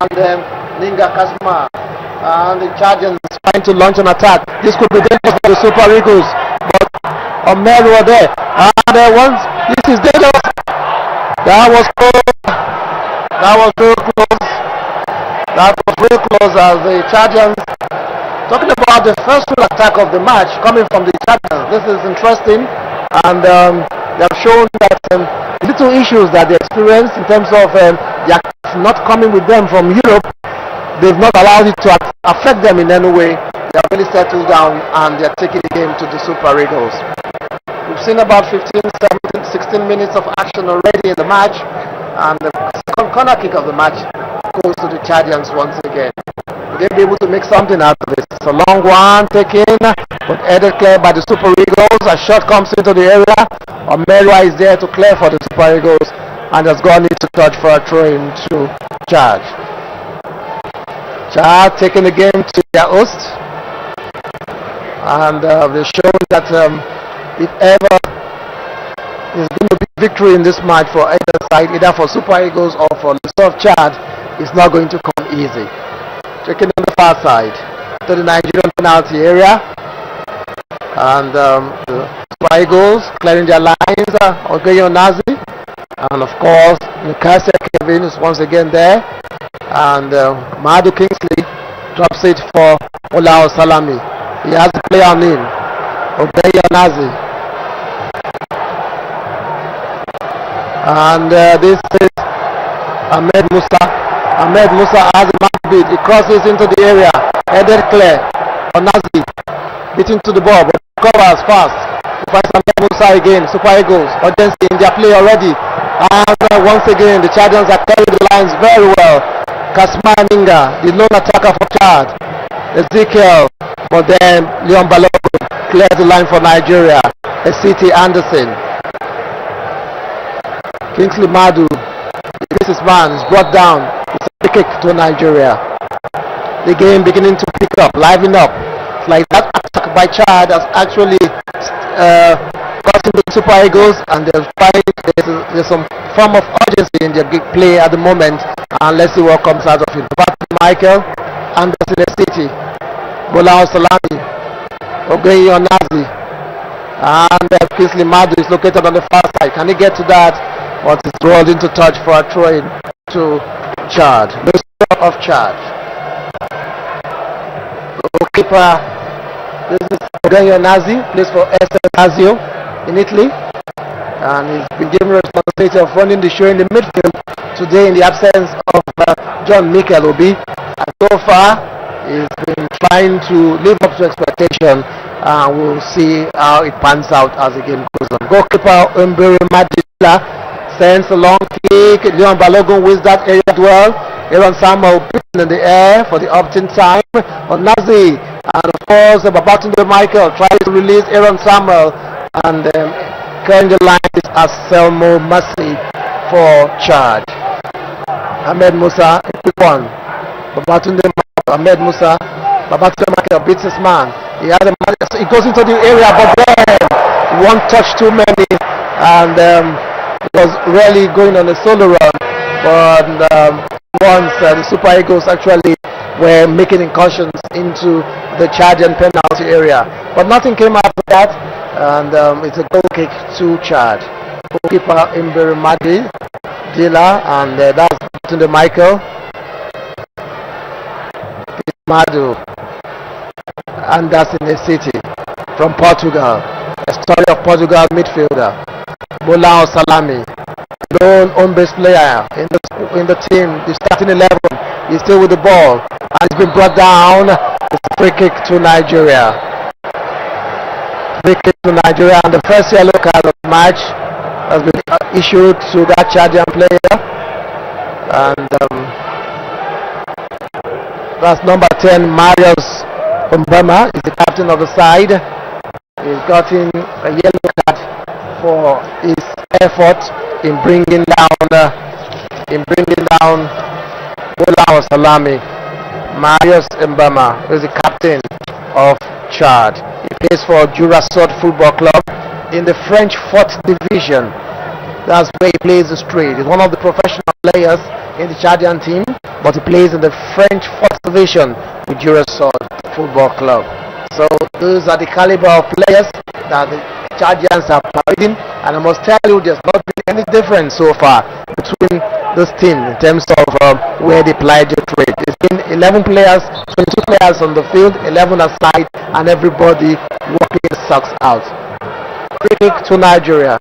and then Ninga Kasmea, and the Chadians trying to launch an attack. This could be dangerous for the Super Eagles, but Omerua there, and once this is dangerous. That was close. That was real close. That was real close as the Chadians. Talking about the first full attack of the match coming from the Chadians. This is interesting, and they have shown that little issues that they experienced in terms of not coming with them from Europe, they've not allowed it to affect them in any way. They have really settled down, and they are taking the game to the Super Eagles. We've seen about 15, 17, 16 minutes of action already in the match, and the second corner kick of the match goes to the Chadians once again. They'll be able to make something out of this. It's a long one taken, but headed clear by the Super Eagles. A shot comes into the area. Omerua is there to clear for the Super Eagles, and has gone into touch for a throw-in to Chad. Chad taking the game to their host, and they've shown that if ever there's going to be victory in this match for either side, either for Super Eagles or for the South Chad, it's not going to come easy. Checking on the far side to the Nigerian penalty area, and the Super Eagles clearing their lines. Ogeyo Nazi, and of course Nkasia Kevin is once again there, and Madu Kingsley drops it for Olao Salami. He has the player on in, Ogeyo Nazi, and this is Ahmed Musa. Ahmed Musa has a man beat. He crosses into the area, headed clear. Onazi beating to the ball, but covers fast. Finds Ahmed Musa again. Super Eagles urgency in their play already, and once again the Chadians are carrying the lines very well. Kasman Ninga, the lone attacker for Chad. Ezekiel, but then Leon Balogun clears the line for Nigeria. Esiti Anderson. Kingsley Madu, this is man, is brought down. It's a free kick to Nigeria. The game beginning to pick up, liven up. It's like that attack by Chad has actually causing the Super Eagles, and there's some form of urgency in their big play at the moment, and let's see what comes out of it. Michael Anderson City, Bola Salami, Ogeyo Nazi, and Kingsley Madu is located on the far side. Can he get to that? But it's rolled into touch for a throw-in to Chad. The score of Chad. Goalkeeper, this is Ogeyo Nazi, plays for Esther Lazio in Italy, and he's been given responsibility of running the show in the midfield today in the absence of John Mikel Obi. And so far, he's been trying to live up to expectation, and we'll see how it pans out as the game goes on. Goalkeeper Umbere Madila sends a long kick. Leon Balogun wins that area well. Aaron Samuel beaten in the air for the opt-in time. Onazi, and of course Babatunde Michael tries to release Aaron Samuel, and carrying the line is Anselmo Mercy for Chad. Ahmed Musa, a quick one. Babatunde Ahmed Musa, Babatunde Michael beats his man. He has a man, so he goes into the area, but then one touch too many, and was really going on a solo run, but once the Super Eagles actually were making incursions into the Chadian penalty area, but nothing came after that, and it's a goal kick to Chad. Goalkeeper Imberi Madi Dila, and that's to the Michael Madu, and that's in the city from Portugal. A story of Portugal midfielder Bola Salami, lone home-based player in the team, the starting 11. He's still with the ball, and it's been brought down. It's a free kick to Nigeria. Free kick to Nigeria, and the first yellow card of the match has been issued to that Chadian player, and that's number 10, Marius Mbema, is the captain of the side. He's gotten a yellow card for his effort in bringing down Bola Salami. Marius Mbema is the captain of Chad. He plays for Jurasod Football Club in the French 4th Division. That's where he plays the street. He's one of the professional players in the Chadian team, but he plays in the French 4th Division with Jurasod Football Club. So those are the caliber of players that the Chadians are parading, and I must tell you, there's not been any difference so far between this team in terms of where they plied their trade. It's been 11 players, 22 players on the field, 11 aside, and everybody working his socks out. Free kick to Nigeria.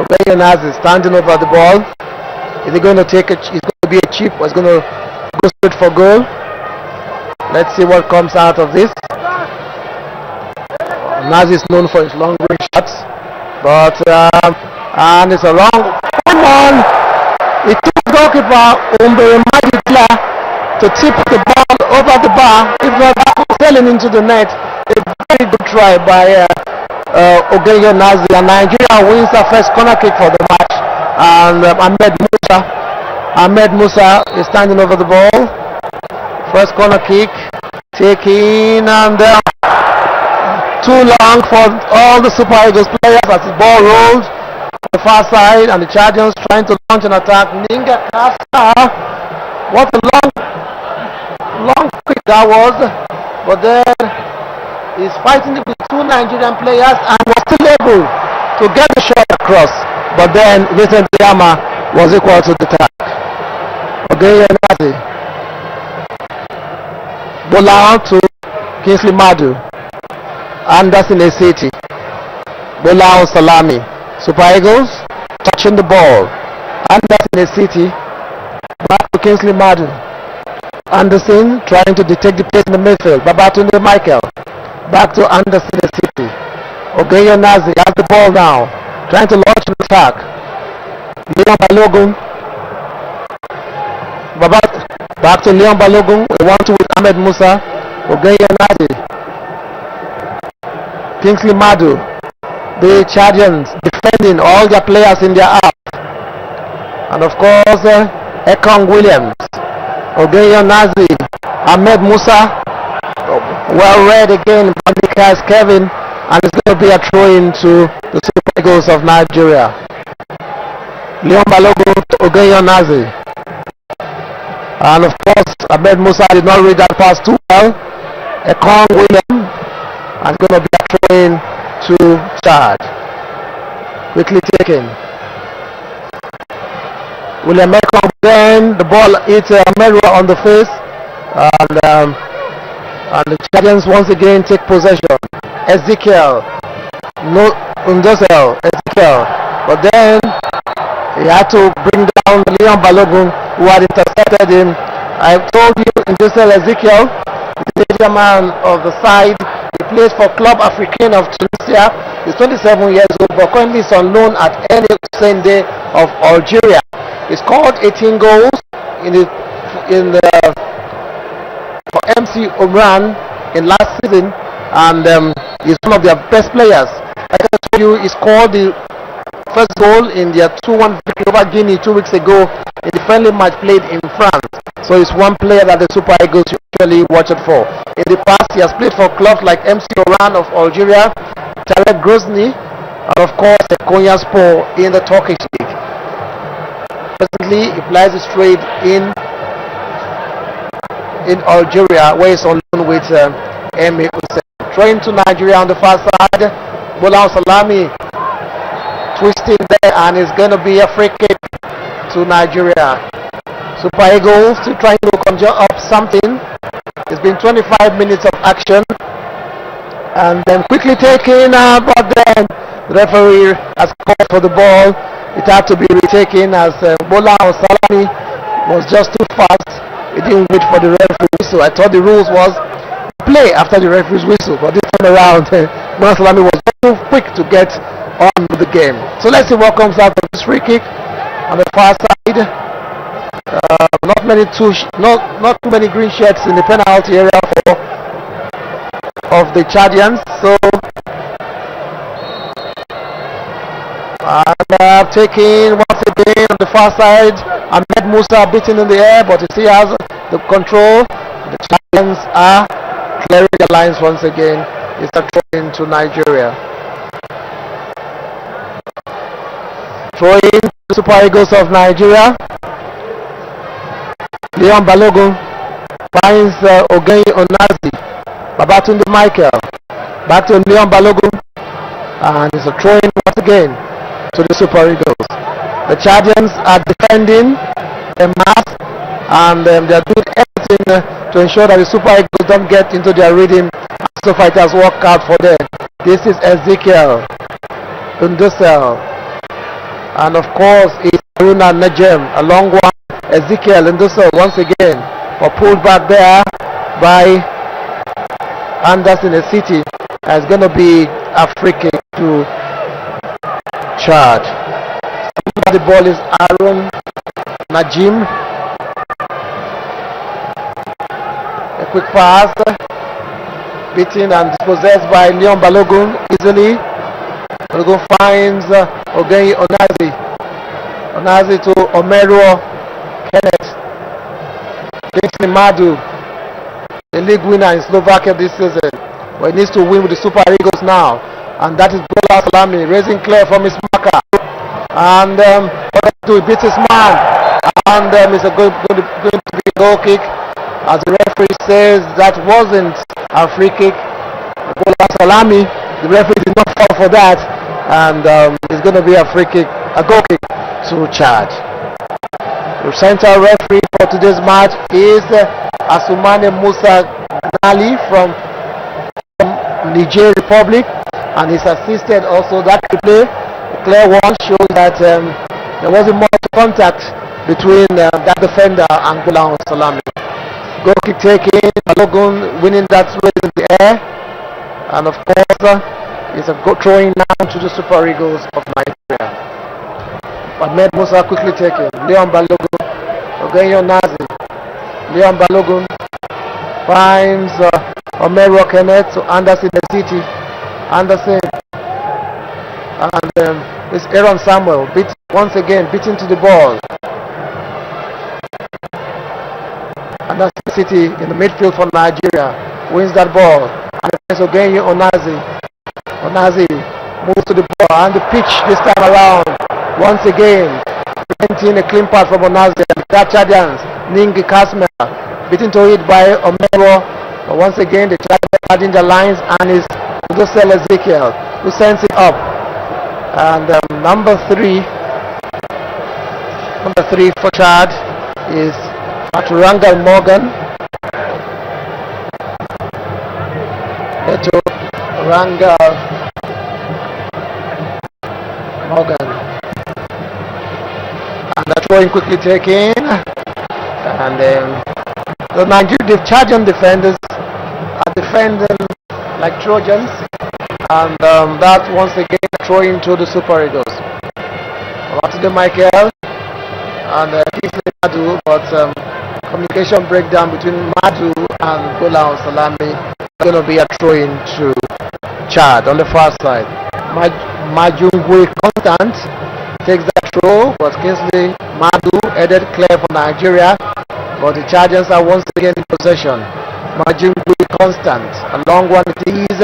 Ogeyo Nazi is standing over the ball. Is he going to take it? It's going to be a chip, or it's going to go straight for goal? Let's see what comes out of this. Nazi is known for his long range shots, but and it's a long come on. It took goalkeeper Umbere Maditla to tip the ball over the bar. If not, that was sailing into the net. A very good try by Ogeyo Nazi, and Nigeria wins the first corner kick for the match. And Ahmed Musa is standing over the ball First corner kick taken, and too long for all the Super Eagles players as the ball rolls to the far side, and the Chargers trying to launch an attack. Ninga Kasa, what a long kick that was, but then he's fighting with two Nigerian players and was still able to get the shot across, but then Vincent Yama was equal to the task. Okay, Nazi. Bola to Kingsley Madu. Anderson City. Bola Salami. Super Eagles touching the ball. Anderson City. Back to Kingsley Madu. Anderson trying to detect the pace in the midfield. Babatunde Michael. Back to Anderson City. Ogeya Nazi has the ball now. Trying to launch an attack. Leon Balogun. Back to Leon Balogun. We want to with Ahmed Musa. Ogeya Nazi. Kingsley Madu. The Chadians defending all their players in their half. And of course, Ekong Williams. Ogeya Nazi. Ahmed Musa. Well read again by Mikael Kevin. And it's going to be a throw-in to the Super Eagles of Nigeria. Leon Balogun to Ogeya Nazi. And of course, Ahmed Musa did not read that pass too well. Ekong William. And it's going to be a throw-in to Chad. Quickly taken. William Ekong, then the ball hits Merwa on the face. And the Chadians once again take possession. Ezekiel. No, Undosel. Ezekiel. But then he had to bring down Leon Balogun, who had intercepted him. I told you, Undosel Ezekiel, the major man of the side. He plays for Club Africain of Tunisia. He's 27 years old, but currently is on loan at any same day of Algeria. He scored 18 goals for MC Oman in last season, and he's one of their best players. Like I told you, he scored the first goal in their 2-1 victory over Guinea 2 weeks ago in the friendly match played in France. So he's one player that the Super Eagles usually watch it for. In the past, he has played for clubs like MC Oran of Algeria, Tarek Grozny, and of course the Konyaspor in the Turkish league. Presently, he plays his trade in Algeria, where he's on loan with Emi Hussein. Throwing to Nigeria on the far side. Bola Salami twisting there, and it's going to be a free kick to Nigeria. Super Eagles still trying to conjure up something. It's been 25 minutes of action, and then quickly taken, but then the referee has called for the ball. It had to be retaken as Bola Salami was just too fast. He didn't wait for the referee, so I thought the rules was play after the referee's whistle, but this time around Bola Salami was too quick to get on with the game. So let's see what comes out of this free kick on the far side. Not too many green shirts in the penalty area of the Chadians. So taking once again on the far side. Ahmed Musa beaten in the air, but he still has the control. The Chadians are clearing the lines once again. It's a throw-in to Nigeria. Throw-in to the Super Eagles of Nigeria. Leon Balogun finds Ogenyi Onazi. Babatunde Michael. Back to Leon Balogun. And it's a throw-in once again to the Super Eagles. The Chadians are defending a mass, and they are doing everything to ensure that the Super Eagles don't get into their rhythm. So fighters work out for them. This is Ezekiel Undosel. And of course, it's Haruna Najem, a long one. Ezekiel Undosel once again, but pulled back there by Anderson City. It's going to be a free kick to Chad. The ball is Aaron Najim. A quick pass, beaten and dispossessed by Leon Balogun easily. Balogun finds Ogenyi Onazi. Onazi to Omero Kenneth. Kingsley Madu. a league winner in Slovakia this season. But he needs to win with the Super Eagles now. And that is Bola Salami raising clear from his marker. And what do he beat his man? And it's going to be a goal kick. As the referee says, that wasn't a free kick. Bola Salami, the referee did not fall for that. And it's going to be a free kick, a goal kick to Chad. The central referee for today's match is Asumane Musa Gnali from Niger Republic, and he's assisted also. That replay, the clear one, shows that there wasn't much contact between that defender and Bola Salami. Goal kick taken, Balogun winning that race in the air, and of course it's a throwing now to the Super Eagles of Nigeria. Ahmed Musa quickly taken, Leon Balogun, Ogenyo Nazi, Leon Balogun finds Omero Kenneth to Anderson the City. Anderson, and it's Aaron Samuel once again beaten to the ball. Anderson City in the midfield for Nigeria wins that ball, and it's Ogenyo Onazi. Onazi moves to the ball and the pitch this time around. Once again, preventing a clean pass from Onazi. That Chadians, Ningi Kasmer, beaten to it by Omero. But once again, the Chadians adding the lines, and is Dosel Ezekiel who sends it up. And number three for Chad is Aturangal Morgan. Aturangal Morgan. And the throwing quickly taken. And the Nigerian Chadian defenders are defending like Trojans. And that once again throwing to the Super Eagles. Babatunde Michael and Kingsley Madu, but communication breakdown between Madu and Bola Salami. Going to be a throw-in to Chad on the far side. Majungwe Constant takes that throw, but Kingsley Madu headed clear for Nigeria, but the Chadians are once again in possession. Majungwe Constant, a long one it is,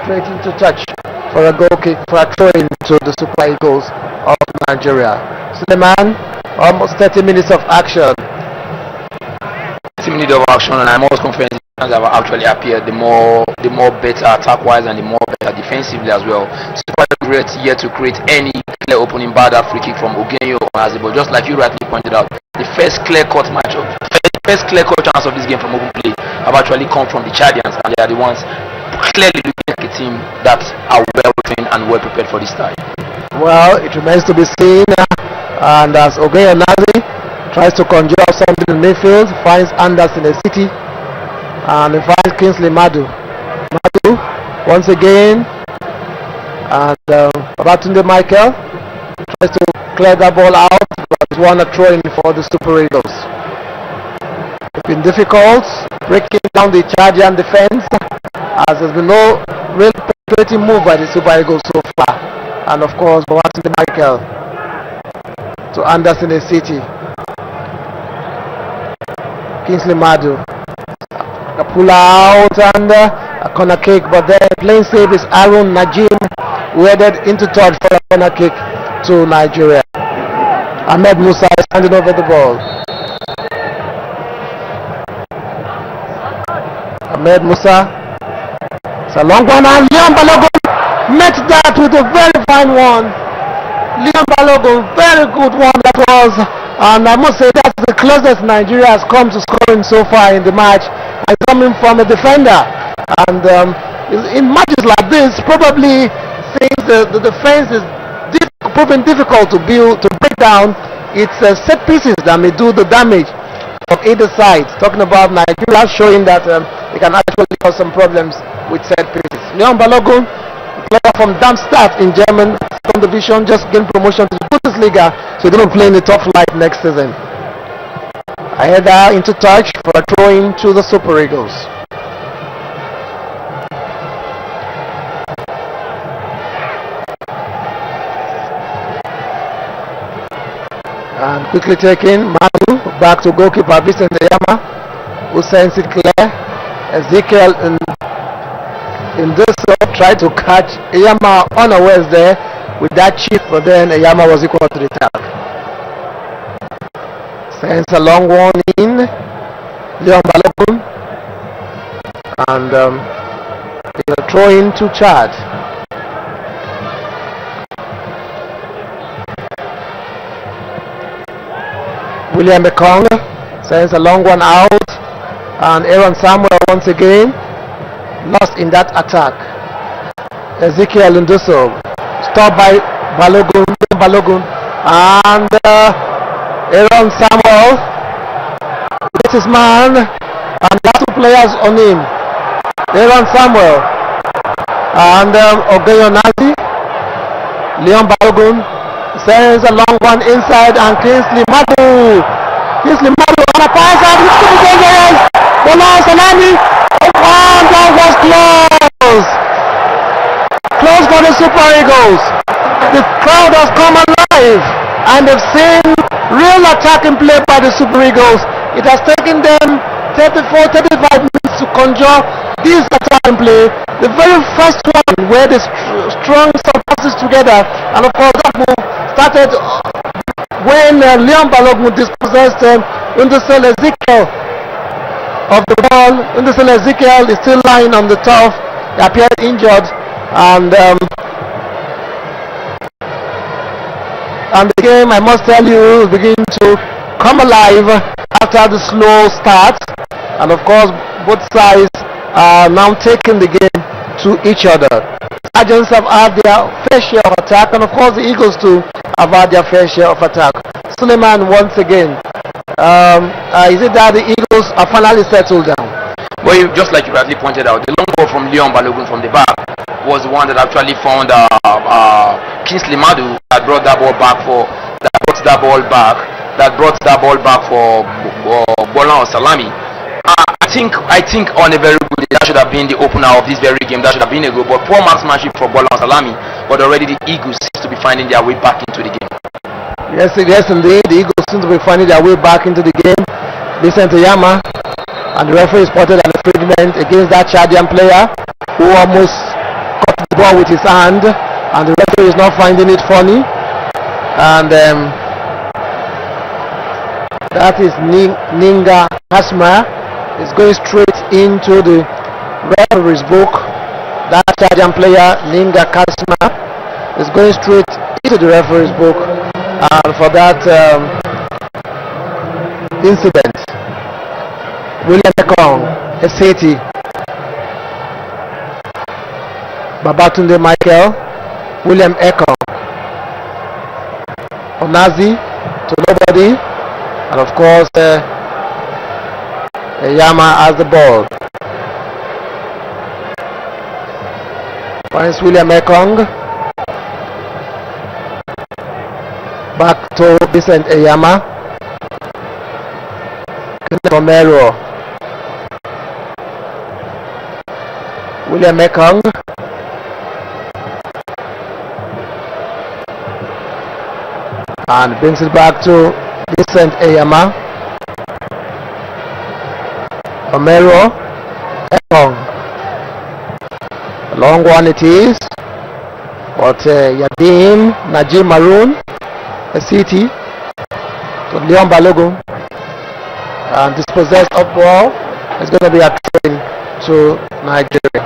straight into touch for a goal kick, for a throw-in to the Super Eagles of Nigeria. Suleiman, almost 30 minutes of action. 30 minutes of action, and I'm almost confident that have actually appeared the more better attack-wise and the more better defensively as well. Super great yet to create any clear opening bad free kick from Ogenyo Onazi, but just like you rightly pointed out, the first clear-cut chance of this game from open play have actually come from the Chadians, and they are the ones clearly looking like a team that are well trained and well prepared for this time. Well, it remains to be seen, and as Ogenyo Onazi tries to conjure up something in midfield, finds Anderson in the City, and he finds Kingsley Madu. Madu once again, and Babatunde Michael tries to clear that ball out, but it's one a throw in for the Super Eagles. It's been difficult breaking down the Chadian defense, as there's been no real penetrating move by the Super Eagles so far. And of course, Babatunde Michael to Anderson in the City. Kingsley Madu, a pull out and a corner kick, but then playing save is Aaron Najim, who headed into touch for a corner kick to Nigeria. Ahmed Musa is handing over the ball. Ahmed Musa, it's a long one, and Leon Balogun met that with a very fine one. Leon Balogun, very good one that was. And I must say that's the closest Nigeria has come to scoring so far in the match, and coming from a defender. And in matches like this, probably since the defense is proving difficult to break down, it's set pieces that may do the damage from either side. Talking about Nigeria showing that they can actually cause some problems with set pieces. Leon Balogun, player from Darmstadt in German division, just gained promotion to the Bundesliga, so they're going to play in the top flight next season. I header into touch for a throw-in to the Super Eagles. And quickly taking Manu back to goalkeeper Vincent Deyama, who sends it clear. Ezekiel in this tried to catch Eyama unawares there with that chip, but then Eyama was equal to the tag. Sends a long one in. Leon Balogun. And he'll throw in to Chad. William Ekong sends a long one out, and Aaron Samuel once again lost in that attack. Ezekiel Nduso stopped by Balogun, and Aaron Samuel gets his man, and there are 2 players on him. Aaron Samuel and Ogeyo Nazi. Leon Balogun sends a long one inside, and Kingsley Madu on a pass, and it's to be dangerous. Bola Salami, and that was close for the Super Eagles. The crowd has come alive, and they've seen real attacking play by the Super Eagles. It has taken them 35 minutes to conjure this attacking play. The very first one where they strung some passes together, and of course that move started when Leon Balogun dispossessed Undusel Ezekiel of the ball. Undusel Ezekiel is still lying on the turf. He appeared injured, and the game, I must tell you, is beginning to come alive after the slow start, and of course both sides are now taking the game to each other. Sergeants have had their fair share of attack, and of course the Eagles too have had their fair share of attack. Suleiman once again, is it that the Eagles are finally settled down? Well, just like you rightly pointed out, the long ball from Leon Balogun from the back was the one that actually found Kingsley Madu that brought that ball back for Bolan Salami. I think on a very good day, that should have been the opener of this very game. That should have been a goal, but poor marksmanship for Bolan Salami. But already the Eagles seem to be finding their way back into the game. Yes, indeed, the Eagles seem to be finding their way back into the game. Vincent Eyama, and the referee spotted an infringement against that Chadian player who almost caught the ball with his hand, and the referee is not finding it funny. And that is Ninga Hasma is going straight into the referee's book. That Chadian player, Ninga Kasma, is going straight into the referee's book, and for that incident, William Ekong, Eseti, Babatunde Michael, William Ekong, Onazi to nobody, and of course Eyama has the ball. Finds William Ekong. Back to Vincent Eyama. Romero. William Ekong. And brings it back to Vincent Eyama. Romero. Ekong. A long one it is. But Yadim Najim Maroon, a city to Leon Balogun, and dispossessed of ball is going to be a throw to Nigeria.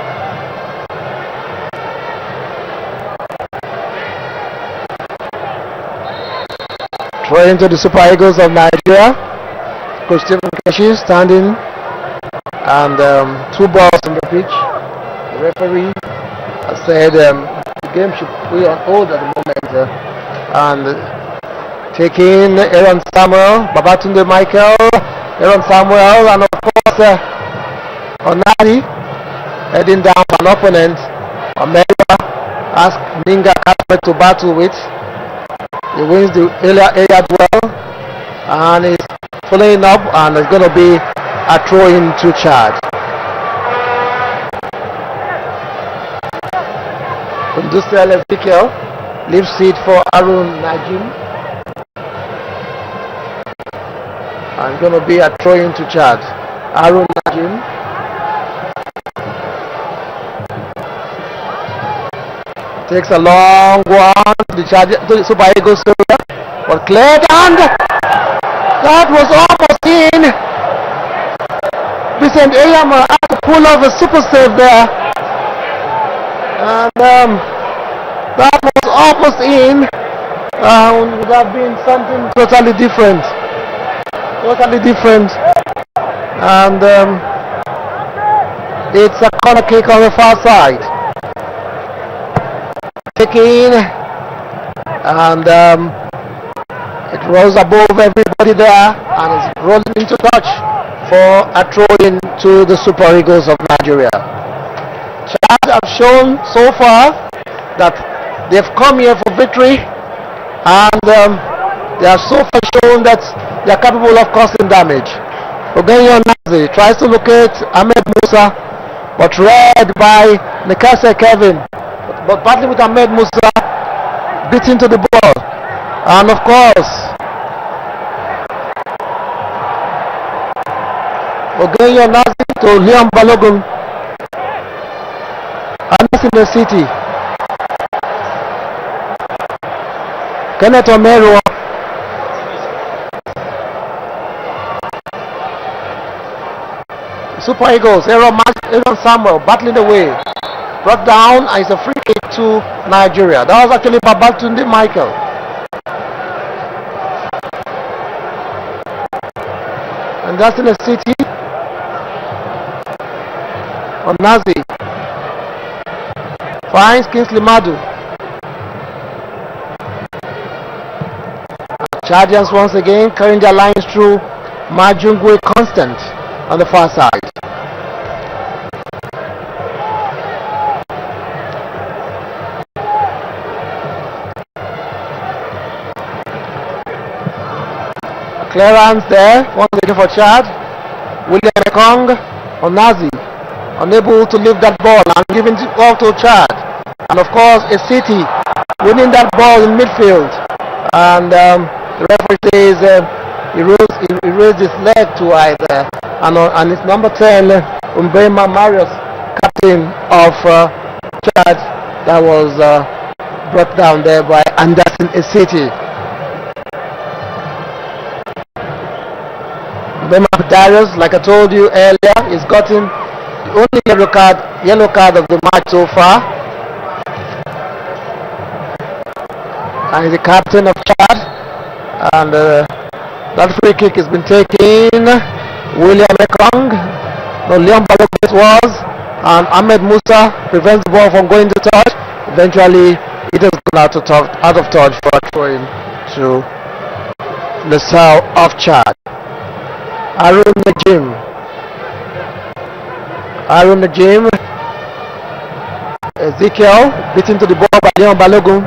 Throw into the Super Eagles of Nigeria. Coach Stephen Keshi standing, and 2 balls on the pitch. The referee has said the game should be on hold at the moment, and taking Aaron Samuel, Babatunde Michael, Aaron Samuel, and of course Onari heading down an opponent. Omega asks Ninga Kasme to battle with. He wins the area duel, and is following up, and it's going to be a throw-in to Chad. Undusel Ezekiel leaves seat for Arun Najim, and it's going to be a throw-in to Chad. Arun Najim Takes a long one to the Super Eagles area, but cleared, and that was almost in. Vincent Eyama had to pull off a super save there, and that was almost in. Would have been something totally different, and it's a corner kick on the far side. Taking, and it rolls above everybody there, and is rolling into touch for a throw-in to the Super Eagles of Nigeria. Chad have shown so far that they've come here for victory, and they have so far shown that they are capable of causing damage. Ogenyo Nazi tries to locate Ahmed Musa, but read by Nekase Kevin. But battling with Ahmed Musa, beating to the ball, and of course Ogenyo Nazi to Leon Balogun, and that's in the city. Kenneth Omero, Super Eagles, Aaron Samuel battling away. Brought down, and it's a free kick to Nigeria. That was actually Babatunde Michael. And that's in the city. Onazi finds Kingsley Madu. Chadians once again carrying their lines through Majungwe Constant on the far side. Clearance there, once again for Chad. William Ekong, Onazi, unable to lift that ball and giving it off to Chad. And of course, a City winning that ball in midfield. And the referee says he raised his leg too high there. And it's number 10, Umbema Marius, captain of Chad, that was brought down there by Anderson City. Darius, like I told you earlier, he's gotten the only yellow card of the match so far, and he's the captain of Chad. And that free kick has been taken. William Ekong, no, Leon Balogun was, and Ahmed Musa prevents the ball from going to touch. Eventually, it has gone out of touch for a throw-in to the south of Chad. Arun Najim, Ezekiel beaten to the ball by Leon Balogun.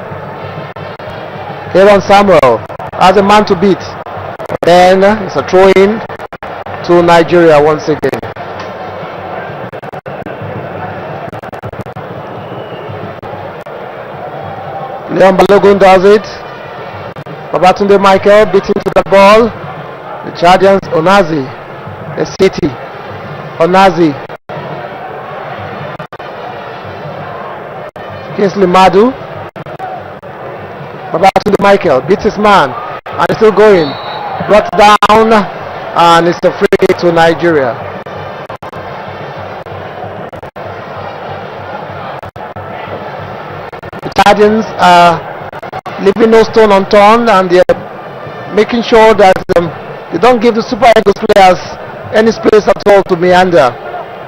Aaron Samuel has a man to beat. Then it's a throw-in to Nigeria once again. Leon Balogun does it. Babatunde Michael beating to the ball. The Chadians, Onazi, the City, Onazi, Kingsley Madu, Babatunde Michael beats his man, and it's still going, brought down, and it's a free kick to Nigeria. The Chadians are leaving no stone unturned, and they're making sure that they don't give the Super Eagles players any space at all to meander.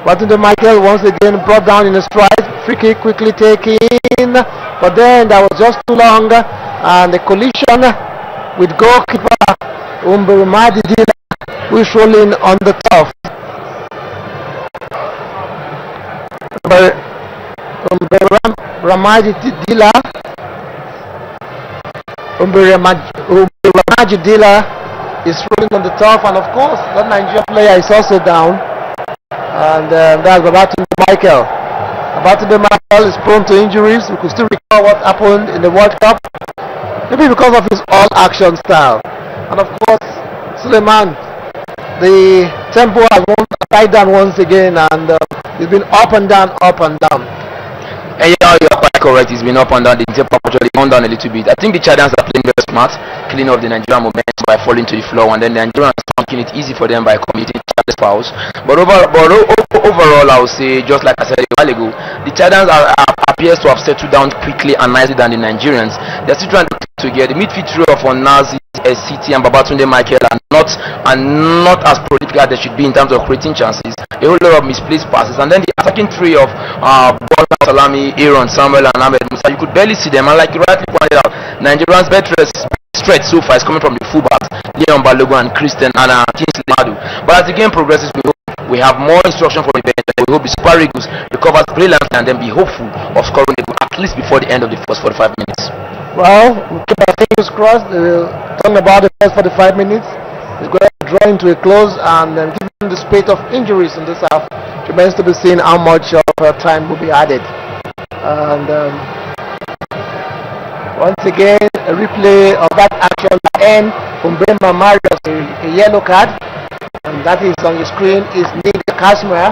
Babatunde Michael once again brought down in a stride. Free kick quickly taken, but then that was just too long, and the collision with goalkeeper Umberemadi Dila, who is rolling on the turf. Umberemadi Dila is rolling on the turf, and of course that Nigerian player is also down, and that's Babatunde Michael. Babatunde Michael is prone to injuries. We could still recall what happened in the World Cup, maybe because of his all-action style. And of course, Suleiman, the tempo has died down once again, and he's been up and down, up and down. And you're quite correct. It's been up and down. The tempo actually gone down a little bit. I think the Chadians are playing very smart, cleaning up the Nigerian momentum by falling to the floor, and then the Nigerians are making it easy for them by committing Chadians fouls. But overall, I would say, just like I said a while ago, the Chadians appears to have settled down quickly and nicely than the Nigerians. They're still trying to get the midfield trio of Onazi, City, and Babatunde Michael are not as prolific as they should be in terms of creating chances. A whole lot of misplaced passes, and then the attacking three of Bola Salami, Aaron, Samuel, and Ahmed Musa, you could barely see them. And like you rightly pointed out, Nigerians' best stretch so far is coming from the fullbacks, Leon Balogun and Christian and Kingsley Madu. But as the game progresses, we have more instruction from the bench. We hope the Super Eagles recovers brilliantly and then be hopeful of scoring a goal at least before the end of the first 45 minutes. Well, we keep our fingers crossed. Talking about the first 45 minutes, it's going to draw into a close, and given the spate of injuries in this half, it remains to be seen how much of time will be added. And once again, a replay of that action end from Brema Marius, a yellow card, and that is on your screen is Nick Kashmir,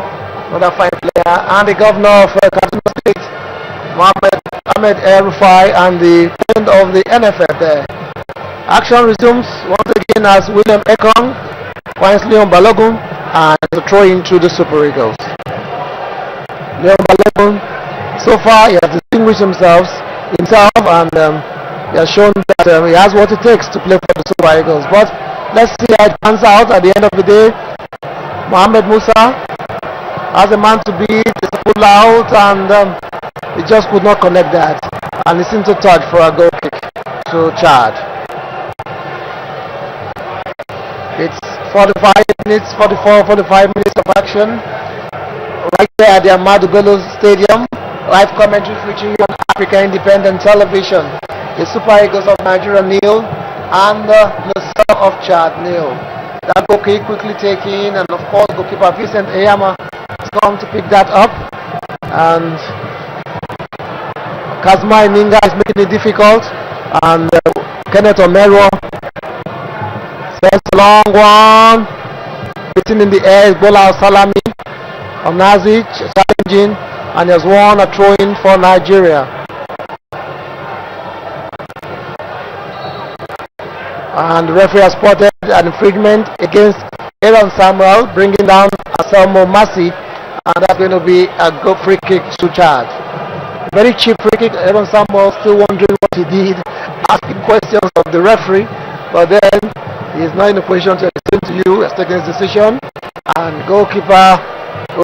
another fine player, and the governor of Kaduna State, Ahmed El-Rufai, and the president of the NFF there. Action resumes once again as William Ekong finds Leon Balogun and the throw into the Super Eagles. Leon Balogun, so far he has distinguished himself and he has shown that he has what it takes to play for the Super Eagles. But let's see how it pans out at the end of the day. Mohamed Musa has a man to beat, it's pulled out, and he just could not connect that, and it's into touch for a goal kick to Chad. It's 45 minutes of action right there at the Ahmadu Bello Stadium. Live commentary featuring you on Africa Independent Television. The Super Eagles of Nigeria nil and the Son of Chad nil. That goal kick quickly taken, and of course goalkeeper Vincent Eyama has come to pick that up, and Kazma Ininga is making it difficult, and Kenneth Omero sends a long one, hitting in the air is Bola Salami. Onazi challenging, and he has won a throw-in for Nigeria. And the referee has spotted an infringement against Aaron Samuel, bringing down Asamoah Massi, and that's going to be a good free kick to Chad. Very cheap free kick. Aaron Samuel still wondering what he did, asking questions of the referee, but then he is not in a position to explain to you. He has taken his decision, and goalkeeper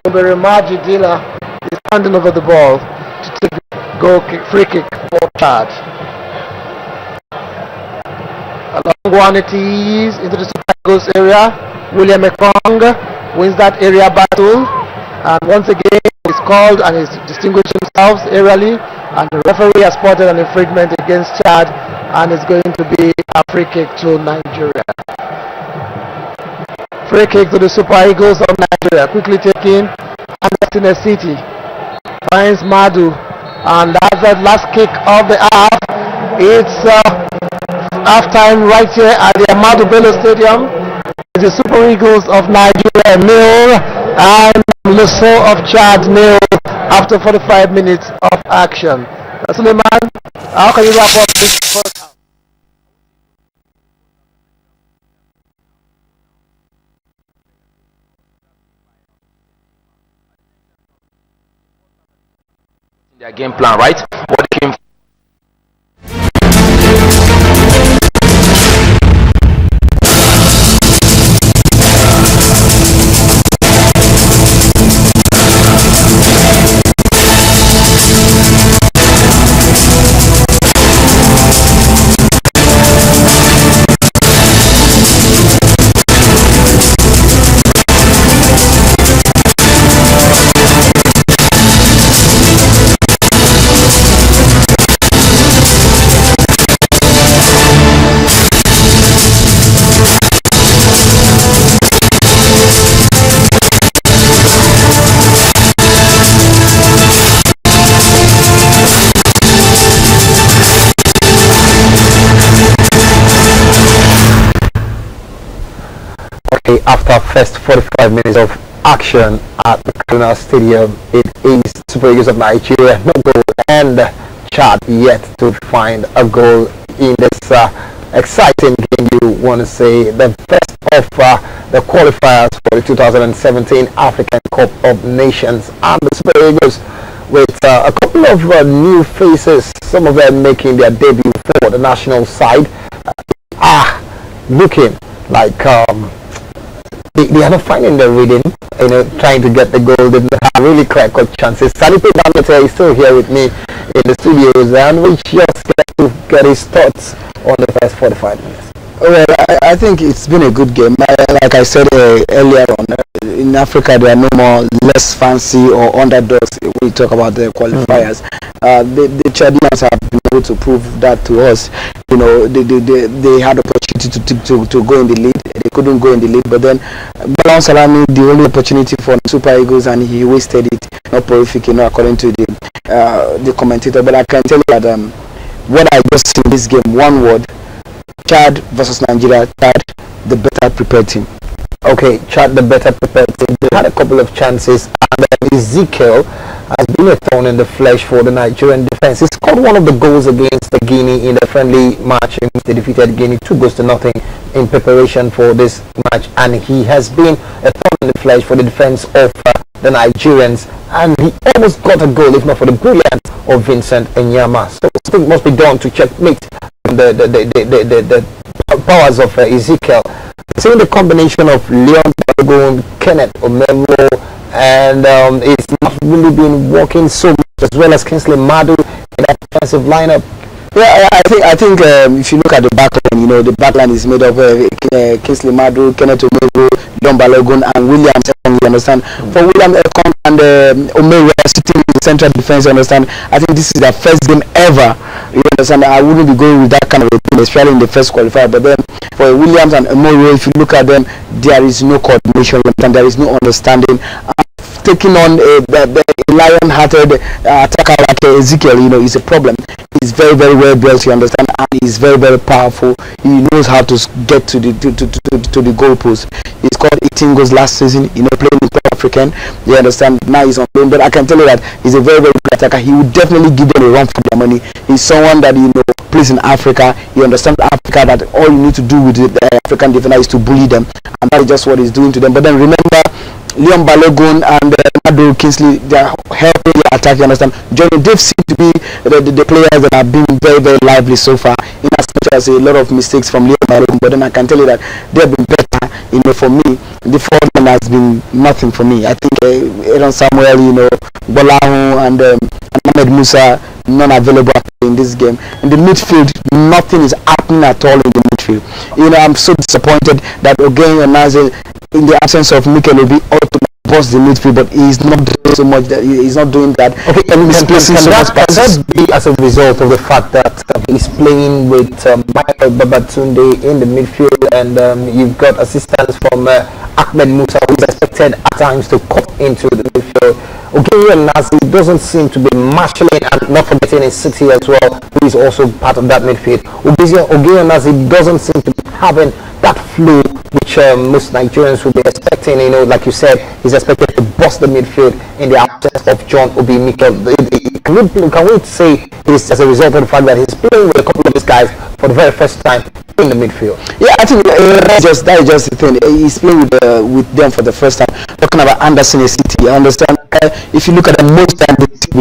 Obere Majidila is standing over the ball to take the goal kick, free kick for Chad. A long one it is into the Super Eagles area. William Ekong wins that area battle, and once again he's called and he's distinguished himself aerially, and the referee has spotted an infringement against Chad, and it's going to be a free kick to Nigeria. Free kick to the Super Eagles of Nigeria, quickly taken, and Destiny City finds Madu, and that's the last kick of the half. It's half time right here at the Ahmadu Bello Stadium. The Super Eagles of Nigeria nil and Lesotho of Chad nil after 45 minutes of action. Suleiman, how can you wrap up this first half? Their game plan, right? What came after first 45 minutes of action at the Kaduna Stadium, it is Super Eagles of Nigeria no goal and Chad yet to find a goal in this exciting game. You want to say the first of the qualifiers for the 2017 African Cup of Nations, and the Super Eagles with a couple of new faces, some of them making their debut for the national side, are looking like they are not finding their rhythm, trying to get the goal. They have really clear-cut chances. Salipe Dangote is still here with me in the studios, and we just get to get his thoughts on the first 45 minutes. Well, I think it's been a good game. Like I said earlier on, in Africa there are no more less fancy or underdogs when we talk about the qualifiers. The Chadians have been able to prove that to us. They had opportunity to go in the lead. They couldn't go in the lead, but then Balan Salami, the only opportunity for Super Eagles, and he wasted it. Not prolific, according to the commentator. But I can tell you that what I just see in this game, one word: Chad versus Nigeria. Chad, the better prepared team. Okay, Chad, the better prepared team. They had a couple of chances, and Ezekiel has been a thorn in the flesh for the Nigerian defense. He scored one of the goals against the Guinea in the friendly match in which they defeated Guinea 2-0 in preparation for this match, and he has been a thorn in the flesh for the defense of the Nigerians, and he almost got a goal if not for the brilliance of Vincent Enyama. So something must be done to checkmate the powers of Ezekiel. Seeing the combination of Leon Balogun, Kenneth Omemlo, and it's not really been working so much, as well as Kingsley Madu in that defensive lineup. Yeah, I think if you look at the backline, the backline is made of Kingsley Madu, Kenneth Omemlo, Leon Balogun, and William Ekong, you understand. For William Ekong and Omemlo sitting in the central defense, you understand. I think this is their first game ever, you understand. I wouldn't be going with that kind of a team, especially in the first qualifier. But then for Williams and Omemlo, if you look at them, there is no coordination and there is no understanding. Taking on a lion-hearted attacker like Ezekiel, is a problem. He's very, very well built, you understand, and he's very, very powerful. He knows how to get to the goalpost. He scored 18 goals last season, playing in Pan-African. You understand? Now he's on loan, but I can tell you that he's a very, very good attacker. He will definitely give them a run for their money. He's someone that plays in Africa. He understands Africa, that all you need to do with the African defender is to bully them, and that is just what he's doing to them. But then remember, Leon Balogun and Madu Kingsley, they are helping the attack, you understand. Johnny, they seem to be the players that have been very, very lively so far, in as much as a lot of mistakes from Leon Balogun. But then I can tell you that they have been better. For me, the fourth one has been nothing for me. I think Aaron Samuel, Bolahu and Ahmed Musa, non-available in this game. In the midfield, nothing is happening at all in the midfield. I'm so disappointed that Ogenye Onaze, in the absence of Mikel Obi, ought to boss the midfield, but he's not doing so much. He's not doing that. Okay, and can that be as a result of the fact that he's playing with Michael Babatunde in the midfield, and you've got assistance from Ahmed Musa, who is expected at times to cut into the midfield. Ogenye Onaze doesn't seem to be marshalling, and not forgetting his City as well, who is also part of that midfield. Ogenye Onaze doesn't seem to be having that flow which most Nigerians will be expecting. Like you said, he's expected to bust the midfield in the absence of John Obi Mikel. Can we say it's as a result of the fact that he's playing with a couple of these guys for the very first time in the midfield? Yeah, I think that is just the thing. He's playing with them for the first time. Talking about Anderson City, I understand. If you look at the most time with